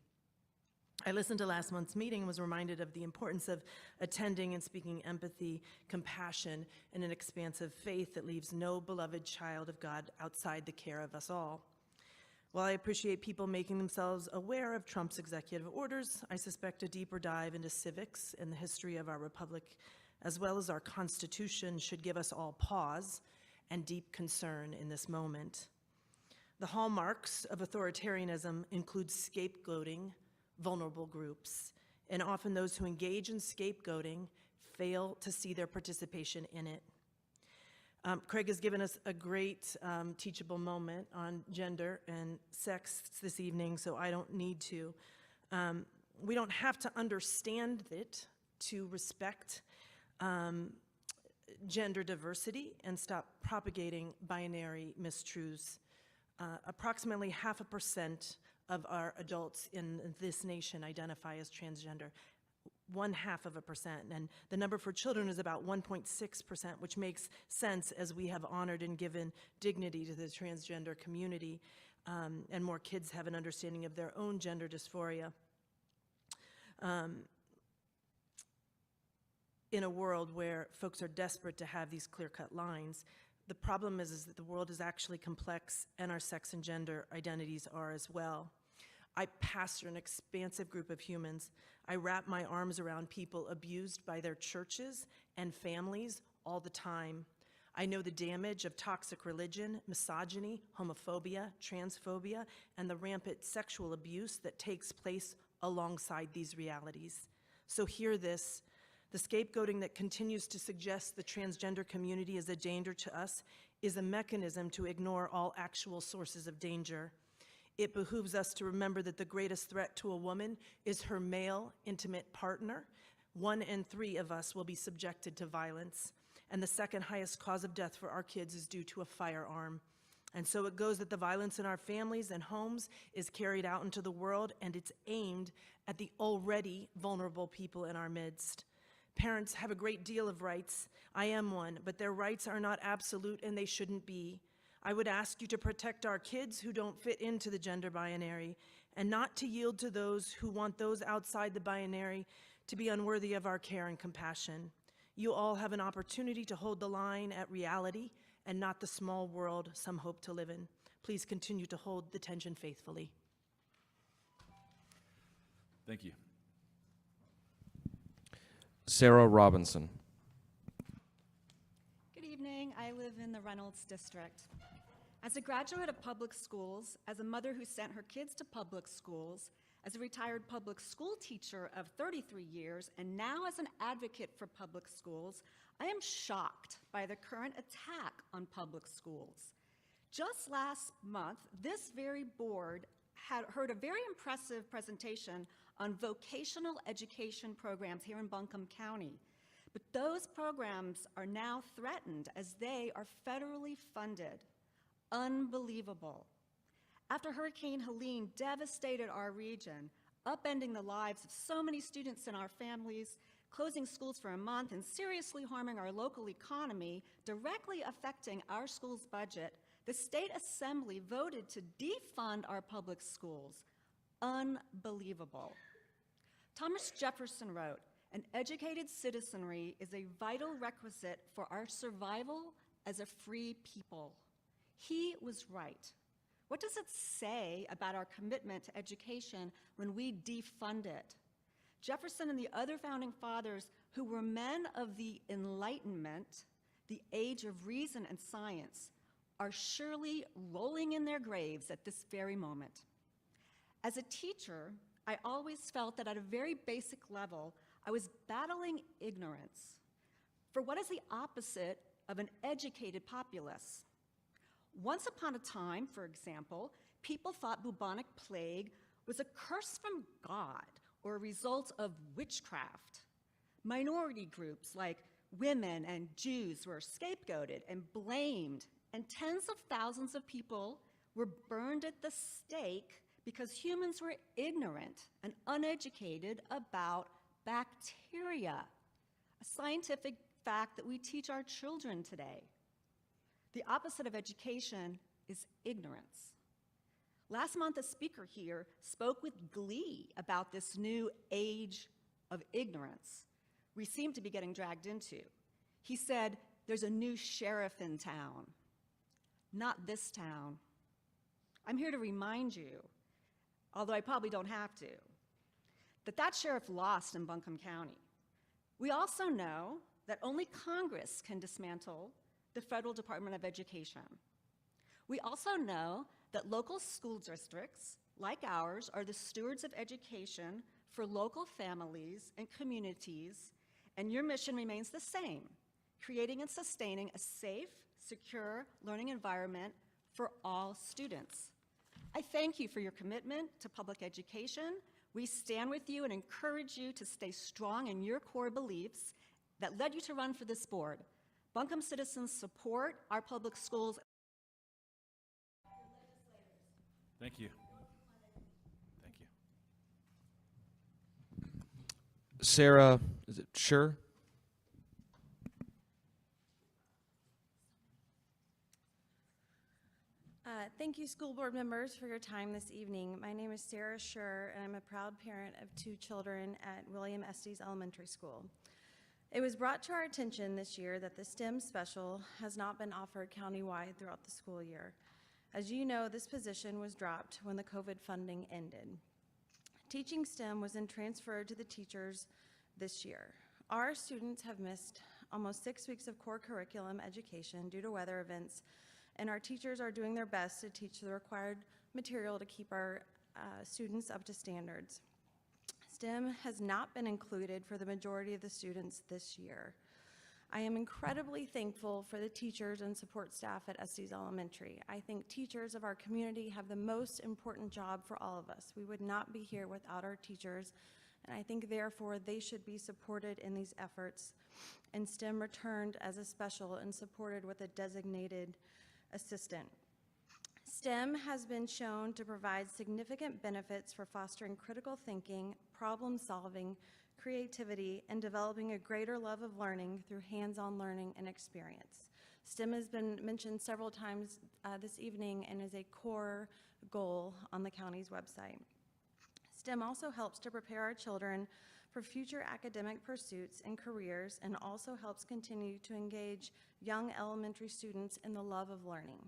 I listened to last month's meeting and was reminded of the importance of attending and speaking empathy, compassion, and an expansive faith that leaves no beloved child of God outside the care of us all. While I appreciate people making themselves aware of Trump's executive orders, I suspect a deeper dive into civics and the history of our republic, as well as our Constitution, should give us all pause and deep concern in this moment. The hallmarks of authoritarianism include scapegoating vulnerable groups, and often those who engage in scapegoating fail to see their participation in it. Craig has given us a great teachable moment on gender and sex this evening, so I don't need to. We don't have to understand it to respect gender diversity and stop propagating binary mistruths. Approximately 0.5% of our adults in this nation identify as transgender. 0.5%, and the number for children is about 1.6%, which makes sense as we have honored and given dignity to the transgender community, and more kids have an understanding of their own gender dysphoria. in a world where folks are desperate to have these clear-cut lines. The problem is that the world is actually complex, and our sex and gender identities are as well. I pastor an expansive group of humans. I wrap my arms around people abused by their churches and families all the time. I know the damage of toxic religion, misogyny, homophobia, transphobia, and the rampant sexual abuse that takes place alongside these realities. So hear this. The scapegoating that continues to suggest the transgender community is a danger to us is a mechanism to ignore all actual sources of danger. It behooves us to remember that the greatest threat to a woman is her male, intimate partner. 1 in 3 of us will be subjected to violence. And the second highest cause of death for our kids is due to a firearm. And so it goes that the violence in our families and homes is carried out into the world, and it's aimed at the already vulnerable people in our midst. Parents have a great deal of rights. I am one, but their rights are not absolute, and they shouldn't be. I would ask you to protect our kids who don't fit into the gender binary, and not to yield to those who want those outside the binary to be unworthy of our care and compassion. You all have an opportunity to hold the line at reality and not the small world some hope to live in. Please continue to hold the tension faithfully. Thank you. Sarah Robinson. Good evening. I live in the Reynolds District. As a graduate of public schools, as a mother who sent her kids to public schools, as a retired public school teacher of 33 years, and now as an advocate for public schools, I am shocked by the current attack on public schools. Just last month, this very board had heard a very impressive presentation on vocational education programs here in Buncombe County. But those programs are now threatened as they are federally funded. Unbelievable. After Hurricane Helene devastated our region, upending the lives of so many students and our families, closing schools for a month, and seriously harming our local economy, directly affecting our school's budget, the State Assembly voted to defund our public schools. Unbelievable. Thomas Jefferson wrote, "An educated citizenry is a vital requisite for our survival as a free people." He was right. What does it say about our commitment to education when we defund it? Jefferson and the other founding fathers, who were men of the Enlightenment, the age of reason and science, are surely rolling in their graves at this very moment. As a teacher, I always felt that at a very basic level, I was battling ignorance for what is the opposite of an educated populace. Once upon a time, for example, people thought bubonic plague was a curse from God or a result of witchcraft. Minority groups like women and Jews were scapegoated and blamed, and tens of thousands of people were burned at the stake because humans were ignorant and uneducated about bacteria, a scientific fact that we teach our children today. The opposite of education is ignorance. Last month, a speaker here spoke with glee about this new age of ignorance we seem to be getting dragged into. He said, "There's a new sheriff in town." Not this town. I'm here to remind you, although I probably don't have to, that sheriff lost in Buncombe County. We also know that only Congress can dismantle the Federal Department of Education. We also know that local school districts, like ours, are the stewards of education for local families and communities, and your mission remains the same, creating and sustaining a safe, secure learning environment for all students. I thank you for your commitment to public education. We stand with you and encourage you to stay strong in your core beliefs that led you to run for this board. Buncombe citizens support our public schools. Thank you. Thank you. Sarah, is it Sure? Thank you, school board members, for your time this evening. My name is Sarah Scher, and I'm a proud parent of 2 children at William Estes Elementary School. It was brought to our attention this year that the STEM special has not been offered countywide throughout the school year. As you know, this position was dropped when the COVID funding ended. Teaching STEM was then transferred to the teachers this year. Our students have missed almost 6 weeks of core curriculum education due to weather events, and our teachers are doing their best to teach the required material to keep our students up to standards. STEM has not been included for the majority of the students this year. I am incredibly thankful for the teachers and support staff at Estes Elementary. I think teachers of our community have the most important job for all of us. We would not be here without our teachers, and I think therefore they should be supported in these efforts, and STEM returned as a special and supported with a designated assistant. STEM has been shown to provide significant benefits for fostering critical thinking, problem solving, creativity, and developing a greater love of learning through hands-on learning and experience. STEM has been mentioned several times this evening and is a core goal on the county's website. STEM also helps to prepare our children for future academic pursuits and careers, and also helps continue to engage young elementary students in the love of learning.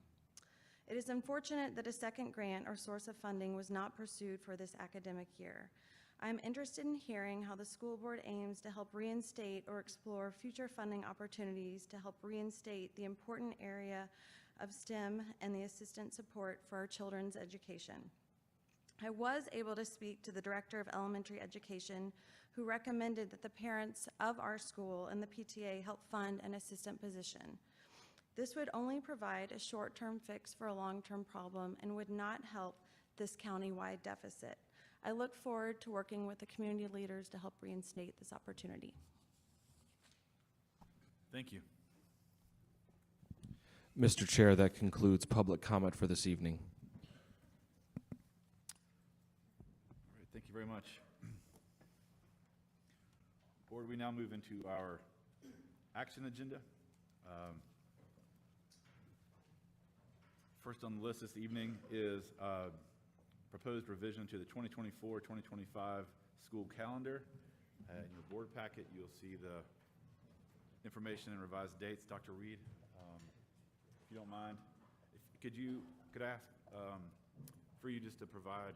It is unfortunate that a second grant or source of funding was not pursued for this academic year. I am interested in hearing how the school board aims to help reinstate or explore future funding opportunities to help reinstate the important area of STEM and the assistant support for our children's education. I was able to speak to the Director of Elementary Education, who recommended that the parents of our school and the PTA help fund an assistant position. This would only provide a short-term fix for a long-term problem and would not help this county-wide deficit. I look forward to working with the community leaders to help reinstate this opportunity. Thank you. Mr. Chair, that concludes public comment for this evening. All right, thank you very much. Board, we now move into our action agenda. First on the list this evening is proposed revision to the 2024-2025 school calendar. In your board packet, you'll see the information and revised dates. Dr. Reed, if you don't mind, could I ask for you just to provide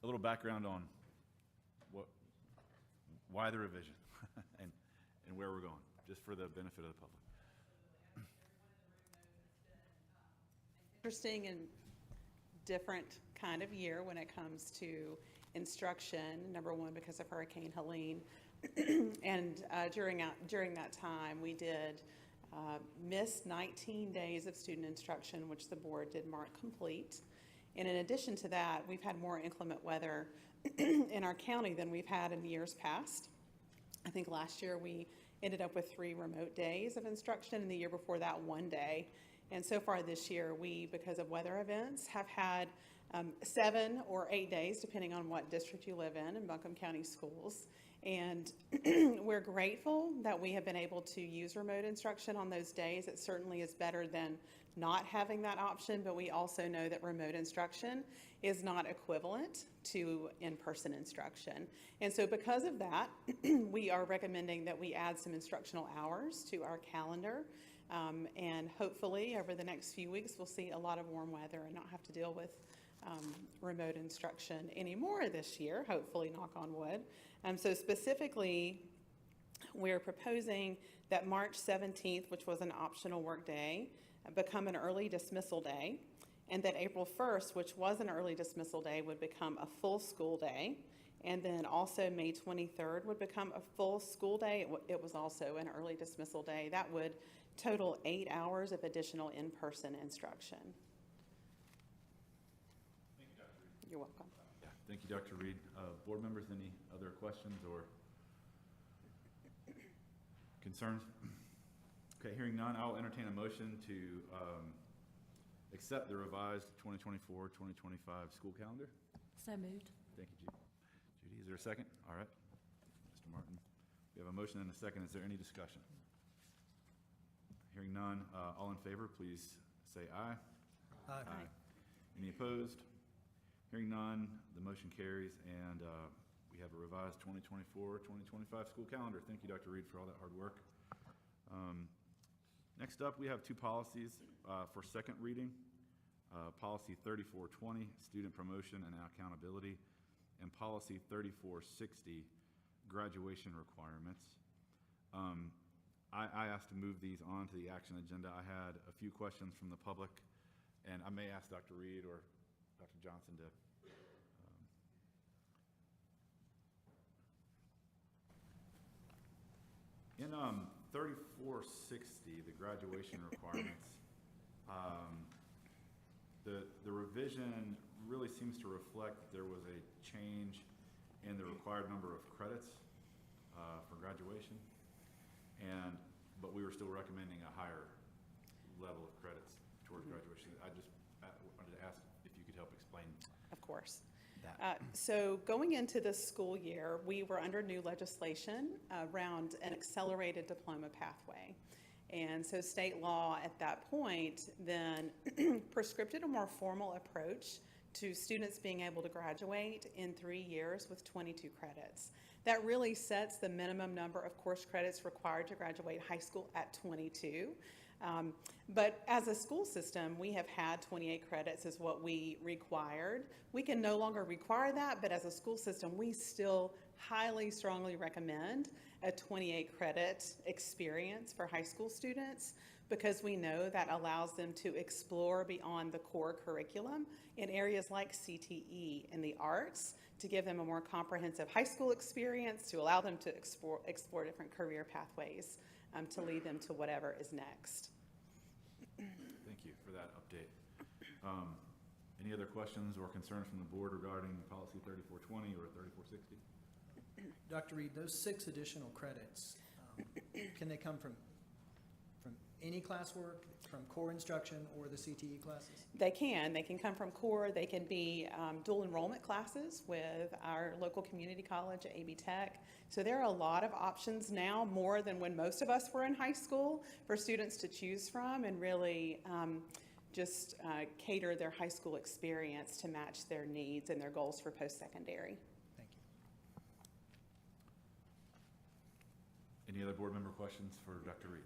a little background on why the revision and where we're going, just for the benefit of the public. Interesting and different kind of year when it comes to instruction. Number one, because of Hurricane Helene, and during that time, we did miss 19 days of student instruction, which the board did mark complete. And in addition to that, we've had more inclement weather in our county than we've had in years past. I think last year we ended up with 3 remote days of instruction, and the year before that 1 day. And so far this year, we, because of weather events, have had 7 or 8 days, depending on what district you live in Buncombe County schools. And we're grateful that we have been able to use remote instruction on those days. It certainly is better than not having that option, but we also know that remote instruction is not equivalent to in-person instruction. And so because of that, we are recommending that we add some instructional hours to our calendar. And hopefully over the next few weeks, we'll see a lot of warm weather and not have to deal with remote instruction anymore this year, hopefully, knock on wood. So specifically, we're proposing that March 17th, which was an optional work day, become an early dismissal day, and that April 1st, which was an early dismissal day, would become a full school day. And then also May 23rd would become a full school day. It was also an early dismissal day. That would total 8 hours of additional in-person instruction. Thank you, Dr. Reed. You're welcome. Yeah, thank you, Dr. Reed. Board members, any other questions or concerns? Okay, hearing none, I'll entertain a motion to accept the revised 2024-2025 school calendar. So moved. Thank you, Judy. Judy, is there a second? All right. Mr. Martin, we have a motion and a second. Is there any discussion? Hearing none, all in favor, please say aye. Aye. Any opposed? Hearing none, the motion carries, and We have a revised 2024-2025 school calendar. Thank you, Dr. Reed, for all that hard work. Next up, we have two policies for second reading. Policy 3420, student promotion and accountability, and policy 3460, graduation requirements. I asked to move these on to the action agenda. I had a few questions from the public, and I may ask Dr. Reed or Dr. Johnson to in 3460, the graduation requirements, the revision really seems to reflect that there was a change in the required number of credits for graduation, but we were still recommending a higher level of credits towards graduation. I wanted to ask if you could help explain. Of course. That. So going into this school year, we were under new legislation around an accelerated diploma pathway. And so state law at that point then prescribed a more formal approach to students being able to graduate in 3 years with 22 credits. That really sets the minimum number of course credits required to graduate high school at 22. But as a school system, we have had 28 credits is what we required. We can no longer require that, but as a school system, we still highly, strongly recommend a 28 credit experience for high school students because we know that allows them to explore beyond the core curriculum in areas like CTE and the arts to give them a more comprehensive high school experience, to allow them to explore different career pathways to lead them to whatever is next. Thank you for that update. Any other questions or concerns from the board regarding policy 3420 or 3460? Dr. Reed, those 6 additional credits, can they come from any classwork, from core instruction or the CTE classes? They can come from core. They can be dual enrollment classes with our local community college at AB Tech. So there are a lot of options now, more than when most of us were in high school, for students to choose from and really just cater their high school experience to match their needs and their goals for post-secondary. Thank you. Any other board member questions for Dr. Reed?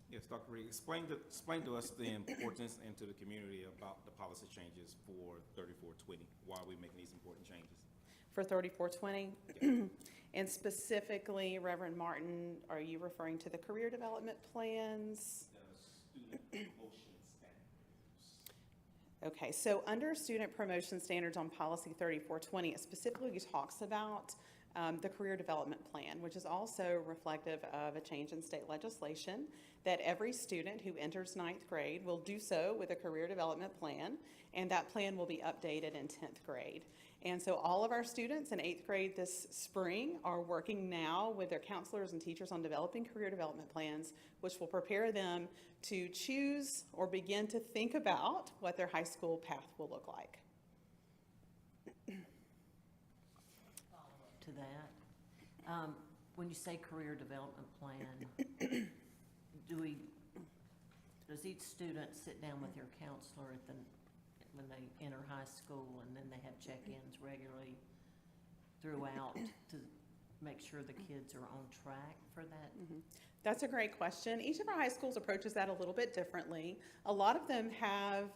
Yes, Dr. Reed, explain to us the importance and to the community about the policy changes for 3420. Why are we making these important changes? For 3420? Yeah. And specifically, Reverend Martin, are you referring to the career development plans? The student promotion standards. Okay, so under student promotion standards on policy 3420, it specifically talks about the career development plan, which is also reflective of a change in state legislation that every student who enters 9th grade will do so with a career development plan, and that plan will be updated in 10th grade. And so all of our students in 8th grade this spring are working now with their counselors and teachers on developing career development plans, which will prepare them to choose or begin to think about what their high school path will look like. To that, when you say career development plan, does each student sit down with their counselor when they enter high school, and then they have check-ins regularly throughout to make sure the kids are on track for that? Mm-hmm. That's a great question. Each of our high schools approaches that a little bit differently. A lot of them have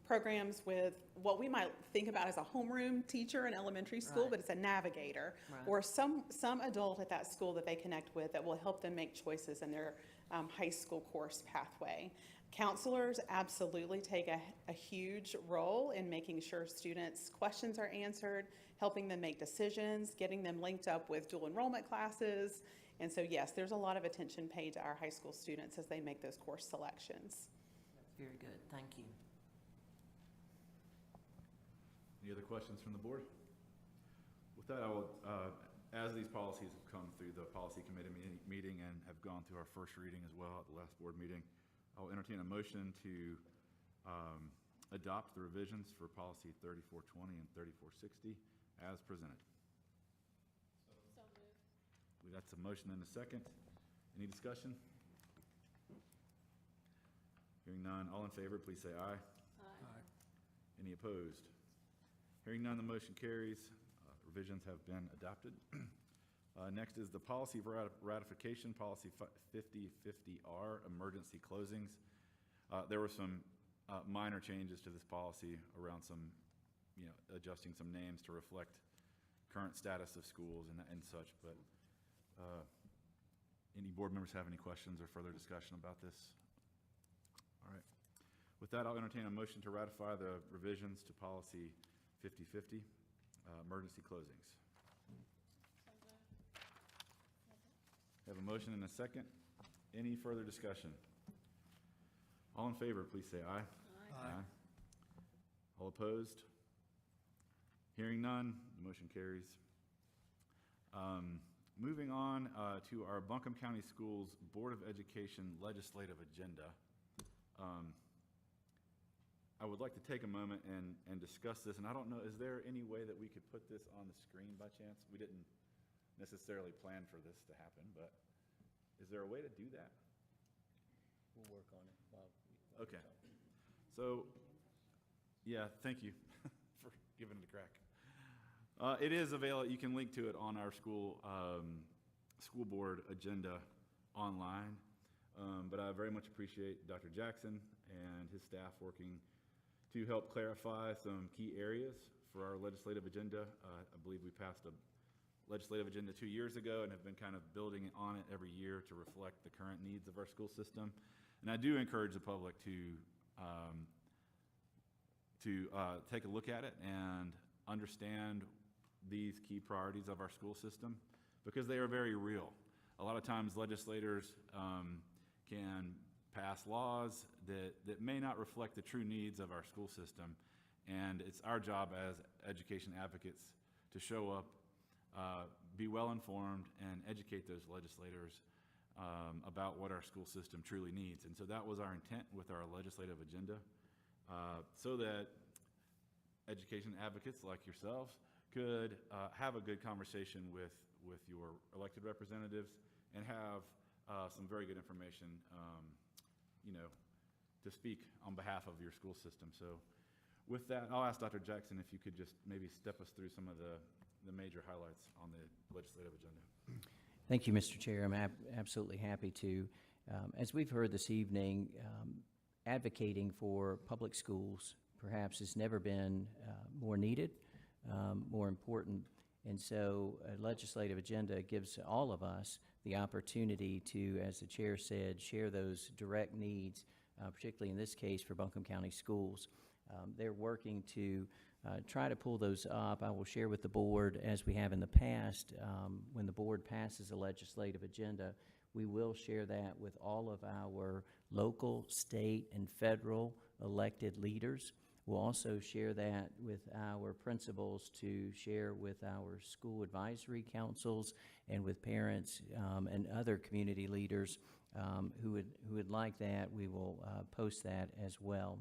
programs with what we might think about as a homeroom teacher in elementary school, Right. but it's a navigator Right. or some adult at that school that they connect with that will help them make choices in their high school course pathway. Counselors absolutely take a huge role in making sure students' questions are answered, helping them make decisions, getting them linked up with dual enrollment classes. And so, yes, there's a lot of attention paid to our high school students as they make those course selections. Very good, thank you. Any other questions from the board? With that, I will, as these policies have come through the policy committee meeting and have gone through our first reading as well at the last board meeting, I'll entertain a motion to adopt the revisions for policy 3420 and 3460 as presented. So moved. That's a motion and a second. Any discussion? Hearing none, all in favor, please say aye. Aye. Any opposed? Hearing none, the motion carries. revisions have been adopted. Next is the policy ratification, policy 5050R, emergency closings. There were some minor changes to this policy around some, adjusting some names to reflect current status of schools and such, but any board members have any questions or further discussion about this? All right. With that, I'll entertain a motion to ratify the revisions to policy 5050, emergency closings. Have a motion and a second. Any further discussion? All in favor, please say aye. Aye. All opposed? Hearing none, the motion carries. Moving on to our Buncombe County Schools Board of Education legislative agenda. I would like to take a moment and discuss this, and I don't know, is there any way that we could put this on the screen by chance? We didn't necessarily plan for this to happen, but is there a way to do that? We'll work on it while Okay. So, yeah, thank you for giving it a crack. It is available. You can link to it on our school board agenda online. But I very much appreciate Dr. Jackson and his staff working to help clarify some key areas for our legislative agenda. I believe we passed a legislative agenda 2 years ago and have been kind of building on it every year to reflect the current needs of our school system. And I do encourage the public to take a look at it and understand these key priorities of our school system, because they are very real. A lot of times legislators can pass laws that may not reflect the true needs of our school system, and it's our job as education advocates to show up, be well informed, and educate those legislators about what our school system truly needs. And so that was our intent with our legislative agenda, so that education advocates like yourselves could have a good conversation with your elected representatives and have some very good information, to speak on behalf of your school system. So with that, I'll ask Dr. Jackson if you could just maybe step us through some of the major highlights on the legislative agenda. Thank you, Mr. Chair. I'm absolutely happy to. As we've heard this evening, advocating for public schools perhaps has never been more needed, more important. And so a legislative agenda gives all of us the opportunity to, as the chair said, share those direct needs, particularly in this case for Buncombe County Schools. They're working to try to pull those up. I will share with the board, as we have in the past, when the board passes a legislative agenda, we will share that with all of our local, state, and federal elected leaders. We'll also share that with our principals to share with our school advisory councils and with parents and other community leaders who would like that. We will post that as well.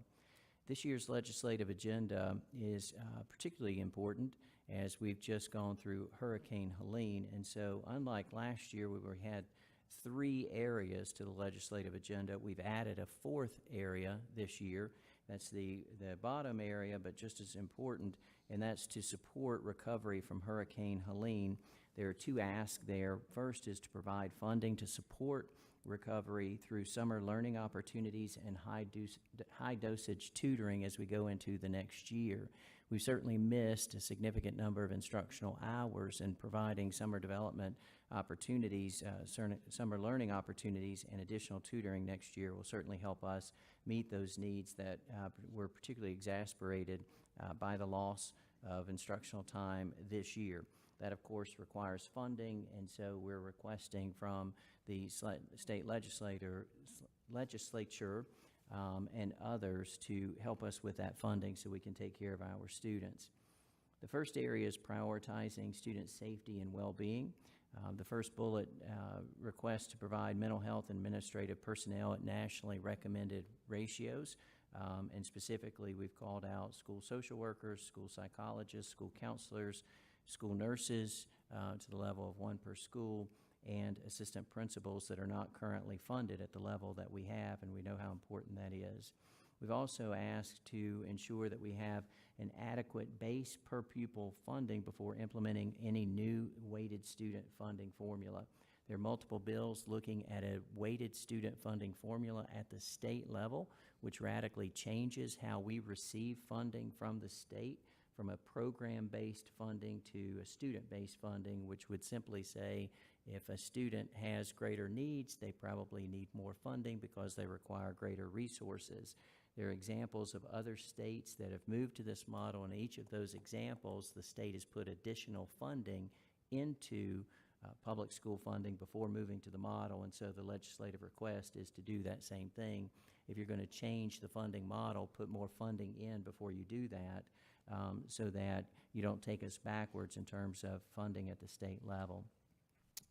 This year's legislative agenda is particularly important as we've just gone through Hurricane Helene. And so unlike last year where we had 3 areas to the legislative agenda, we've added a 4th area this year. That's the bottom area, but just as important, and that's to support recovery from Hurricane Helene. There are 2 asks there. First is to provide funding to support recovery through summer learning opportunities and high dosage tutoring as we go into the next year. We've certainly missed a significant number of instructional hours in providing summer development opportunities, summer learning opportunities, and additional tutoring next year will certainly help us meet those needs that were particularly exacerbated by the loss of instructional time this year. That, of course, requires funding, and so we're requesting from the state legislature and others to help us with that funding so we can take care of our students. The first area is prioritizing student safety and well-being. The first bullet requests to provide mental health administrative personnel at nationally recommended ratios. And specifically, we've called out school social workers, school psychologists, school counselors, school nurses to the level of 1 per school, and assistant principals that are not currently funded at the level that we have, and we know how important that is. We've also asked to ensure that we have an adequate base per pupil funding before implementing any new weighted student funding formula. There are multiple bills looking at a weighted student funding formula at the state level, which radically changes how we receive funding from the state, from a program-based funding to a student-based funding, which would simply say if a student has greater needs, they probably need more funding because they require greater resources. There are examples of other states that have moved to this model, and each of those examples, the state has put additional funding into public school funding before moving to the model, and so the legislative request is to do that same thing. If you're going to change the funding model, put more funding in before you do that, so that you don't take us backwards in terms of funding at the state level.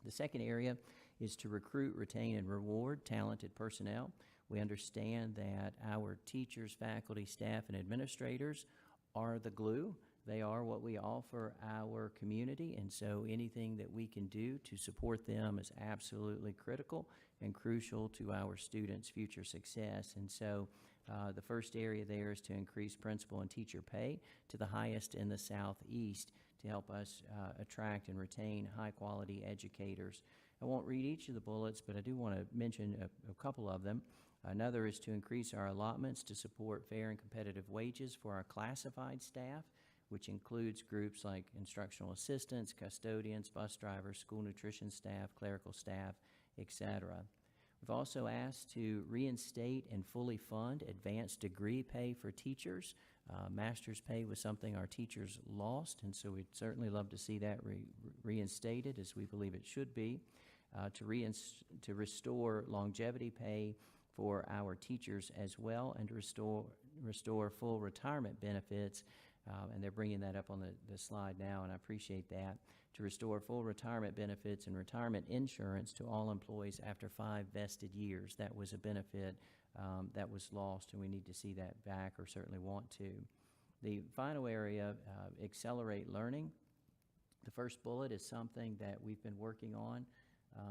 The second area is to recruit, retain, and reward talented personnel. We understand that our teachers, faculty, staff, and administrators are the glue. They are what we offer our community, and so anything that we can do to support them is absolutely critical and crucial to our students' future success. And so the first area there is to increase principal and teacher pay to the highest in the Southeast to help us attract and retain high-quality educators. I won't read each of the bullets, but I do want to mention a couple of them. Another is to increase our allotments to support fair and competitive wages for our classified staff, which includes groups like instructional assistants, custodians, bus drivers, school nutrition staff, clerical staff, etc. We've also asked to reinstate and fully fund advanced degree pay for teachers. Master's pay was something our teachers lost, and so we'd certainly love to see that reinstated, as we believe it should be. To restore longevity pay for our teachers as well, and to restore full retirement benefits, and they're bringing that up on the slide now, and I appreciate that, to restore full retirement benefits and retirement insurance to all employees after 5 vested years. That was a benefit that was lost, and we need to see that back, or certainly want to. The final area, accelerate learning. The first bullet is something that we've been working on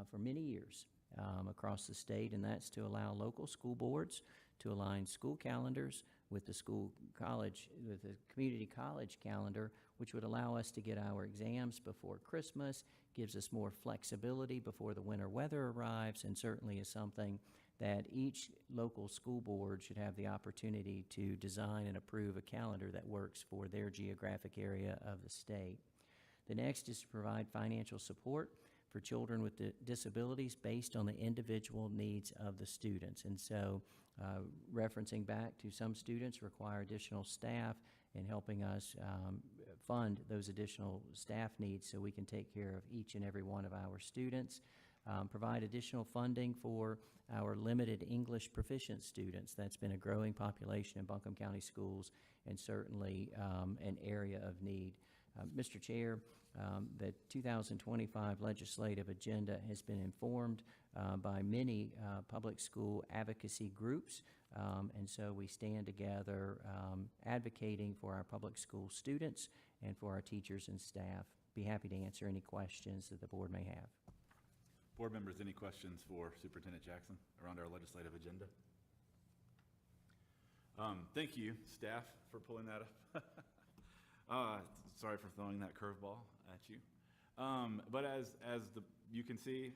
for many years across the state, and that's to allow local school boards to align school calendars with the community college calendar, which would allow us to get our exams before Christmas, gives us more flexibility before the winter weather arrives, and certainly is something that each local school board should have the opportunity to design and approve a calendar that works for their geographic area of the state. The next is to provide financial support for children with disabilities based on the individual needs of the students. And so referencing back to some students require additional staff, and helping us fund those additional staff needs so we can take care of each and every one of our students. Provide additional funding for our limited English proficient students. That's been a growing population in Buncombe County schools, and certainly an area of need. Mr. Chair, the 2025 legislative agenda has been informed by many public school advocacy groups, and so we stand together advocating for our public school students and for our teachers and staff. Be happy to answer any questions that the board may have. Board members, any questions for Superintendent Jackson around our legislative agenda? Thank you, staff, for pulling that up. Sorry for throwing that curveball at you. But as you can see,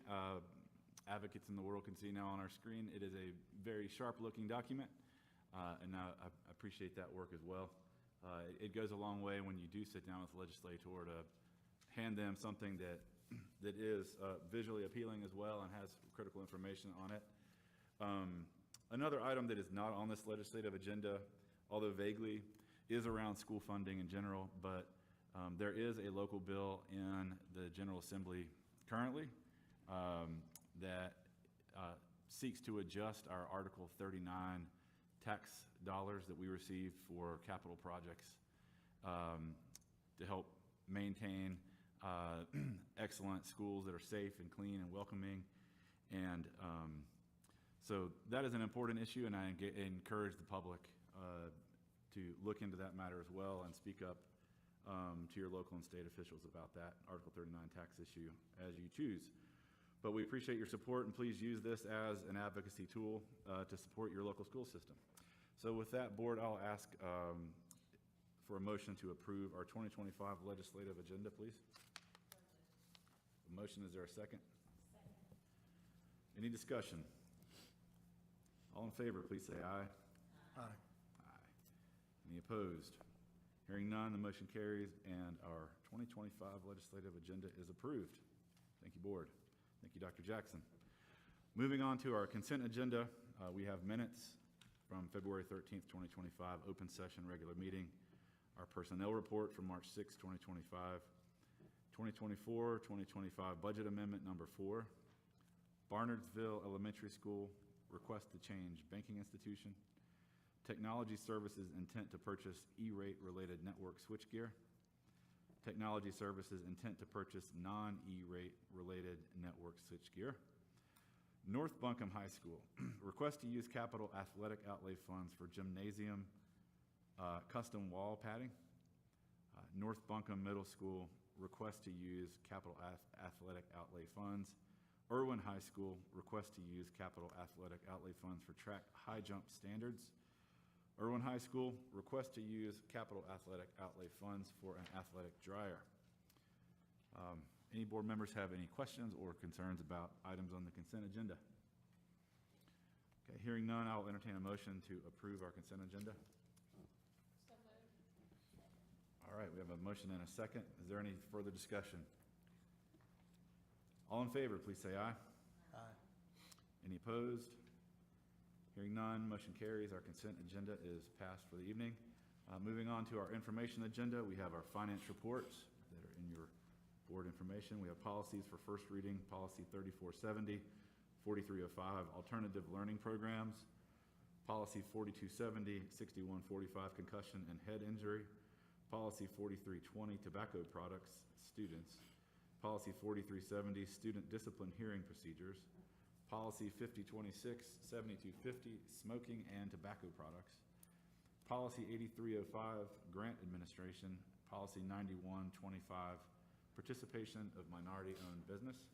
advocates in the world can see now on our screen, it is a very sharp-looking document, and I appreciate that work as well. It goes a long way when you do sit down with the legislator to hand them something that is visually appealing as well and has critical information on it. Another item that is not on this legislative agenda, although vaguely, is around school funding in general, but there is a local bill in the General Assembly currently that seeks to adjust our Article 39 tax dollars that we receive for capital projects to help maintain excellent schools that are safe and clean and welcoming. And so that is an important issue, and I encourage the public to look into that matter as well and speak up to your local and state officials about that Article 39 tax issue as you choose. But we appreciate your support, and please use this as an advocacy tool to support your local school system. So with that, Board, I'll ask for a motion to approve our 2025 legislative agenda, please. A motion, is there a second? Any discussion? All in favor, please say aye. Aye. Aye. Any opposed? Hearing none, the motion carries, and our 2025 legislative agenda is approved. Thank you, Board. Thank you, Dr. Jackson. Moving on to our consent agenda, we have minutes from February 13th, 2025, open session, regular meeting, our personnel report from March 6th, 2025, 2024-2025 budget amendment number 4, Barnardsville Elementary School, request to change banking institution, technology services intent to purchase E-rate related network switchgear, technology services intent to purchase non-E-rate related network switchgear, North Buncombe High School, request to use capital athletic outlay funds for gymnasium custom wall padding. North Buncombe Middle School, request to use capital athletic outlay funds. Irwin High School, request to use capital athletic outlay funds for track high jump standards. Irwin High School, request to use capital athletic outlay funds for an athletic dryer. Any board members have any questions or concerns about items on the consent agenda? Okay, hearing none, I'll entertain a motion to approve our consent agenda. So moved. All right, we have a motion and a second. Is there any further discussion? All in favor, please say aye. Aye. Any opposed? Hearing none, motion carries. Our consent agenda is passed for the evening. Moving on to our information agenda, we have our finance reports that are in your board information. We have policies for first reading, policy 3470, 4305, alternative learning programs, policy 4270, 6145, concussion and head injury, policy 4320, tobacco products, students, policy 4370, student discipline hearing procedures, policy 5026, 7250, smoking and tobacco products, policy 8305, grant administration, policy 9125, participation of minority-owned business.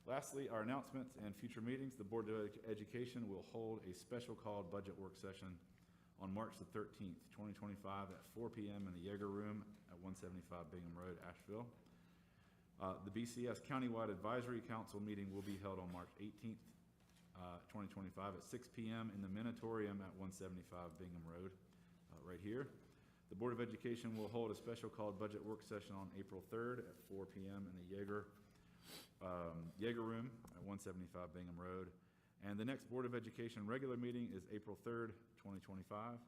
Lastly, our announcements and future meetings. The Board of Education will hold a special called budget work session on March the 13th, 2025 at 4 p.m. in the Yeager Room at 175 Bingham Road, Asheville. The BCS Countywide Advisory Council meeting will be held on March 18th, 2025 at 6 p.m. in the Minitorium at 175 Bingham Road, right here. The Board of Education will hold a special called budget work session on April 3rd at 4 p.m. in the Yeager Room at 175 Bingham Road. And the next Board of Education regular meeting is April 3rd, 2025.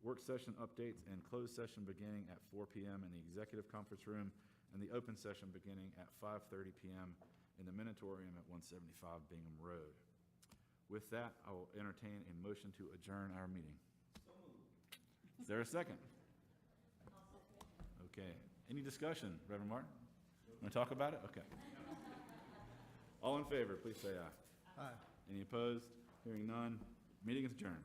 Work session updates and closed session beginning at 4 p.m. in the Executive Conference Room, and the open session beginning at 5:30 p.m. in the Minitorium at 175 Bingham Road. With that, I will entertain a motion to adjourn our meeting. Is there a second? Okay. Any discussion, Reverend Martin? Want to talk about it? Okay. All in favor, please say aye. Aye. Any opposed? Hearing none, meeting is adjourned.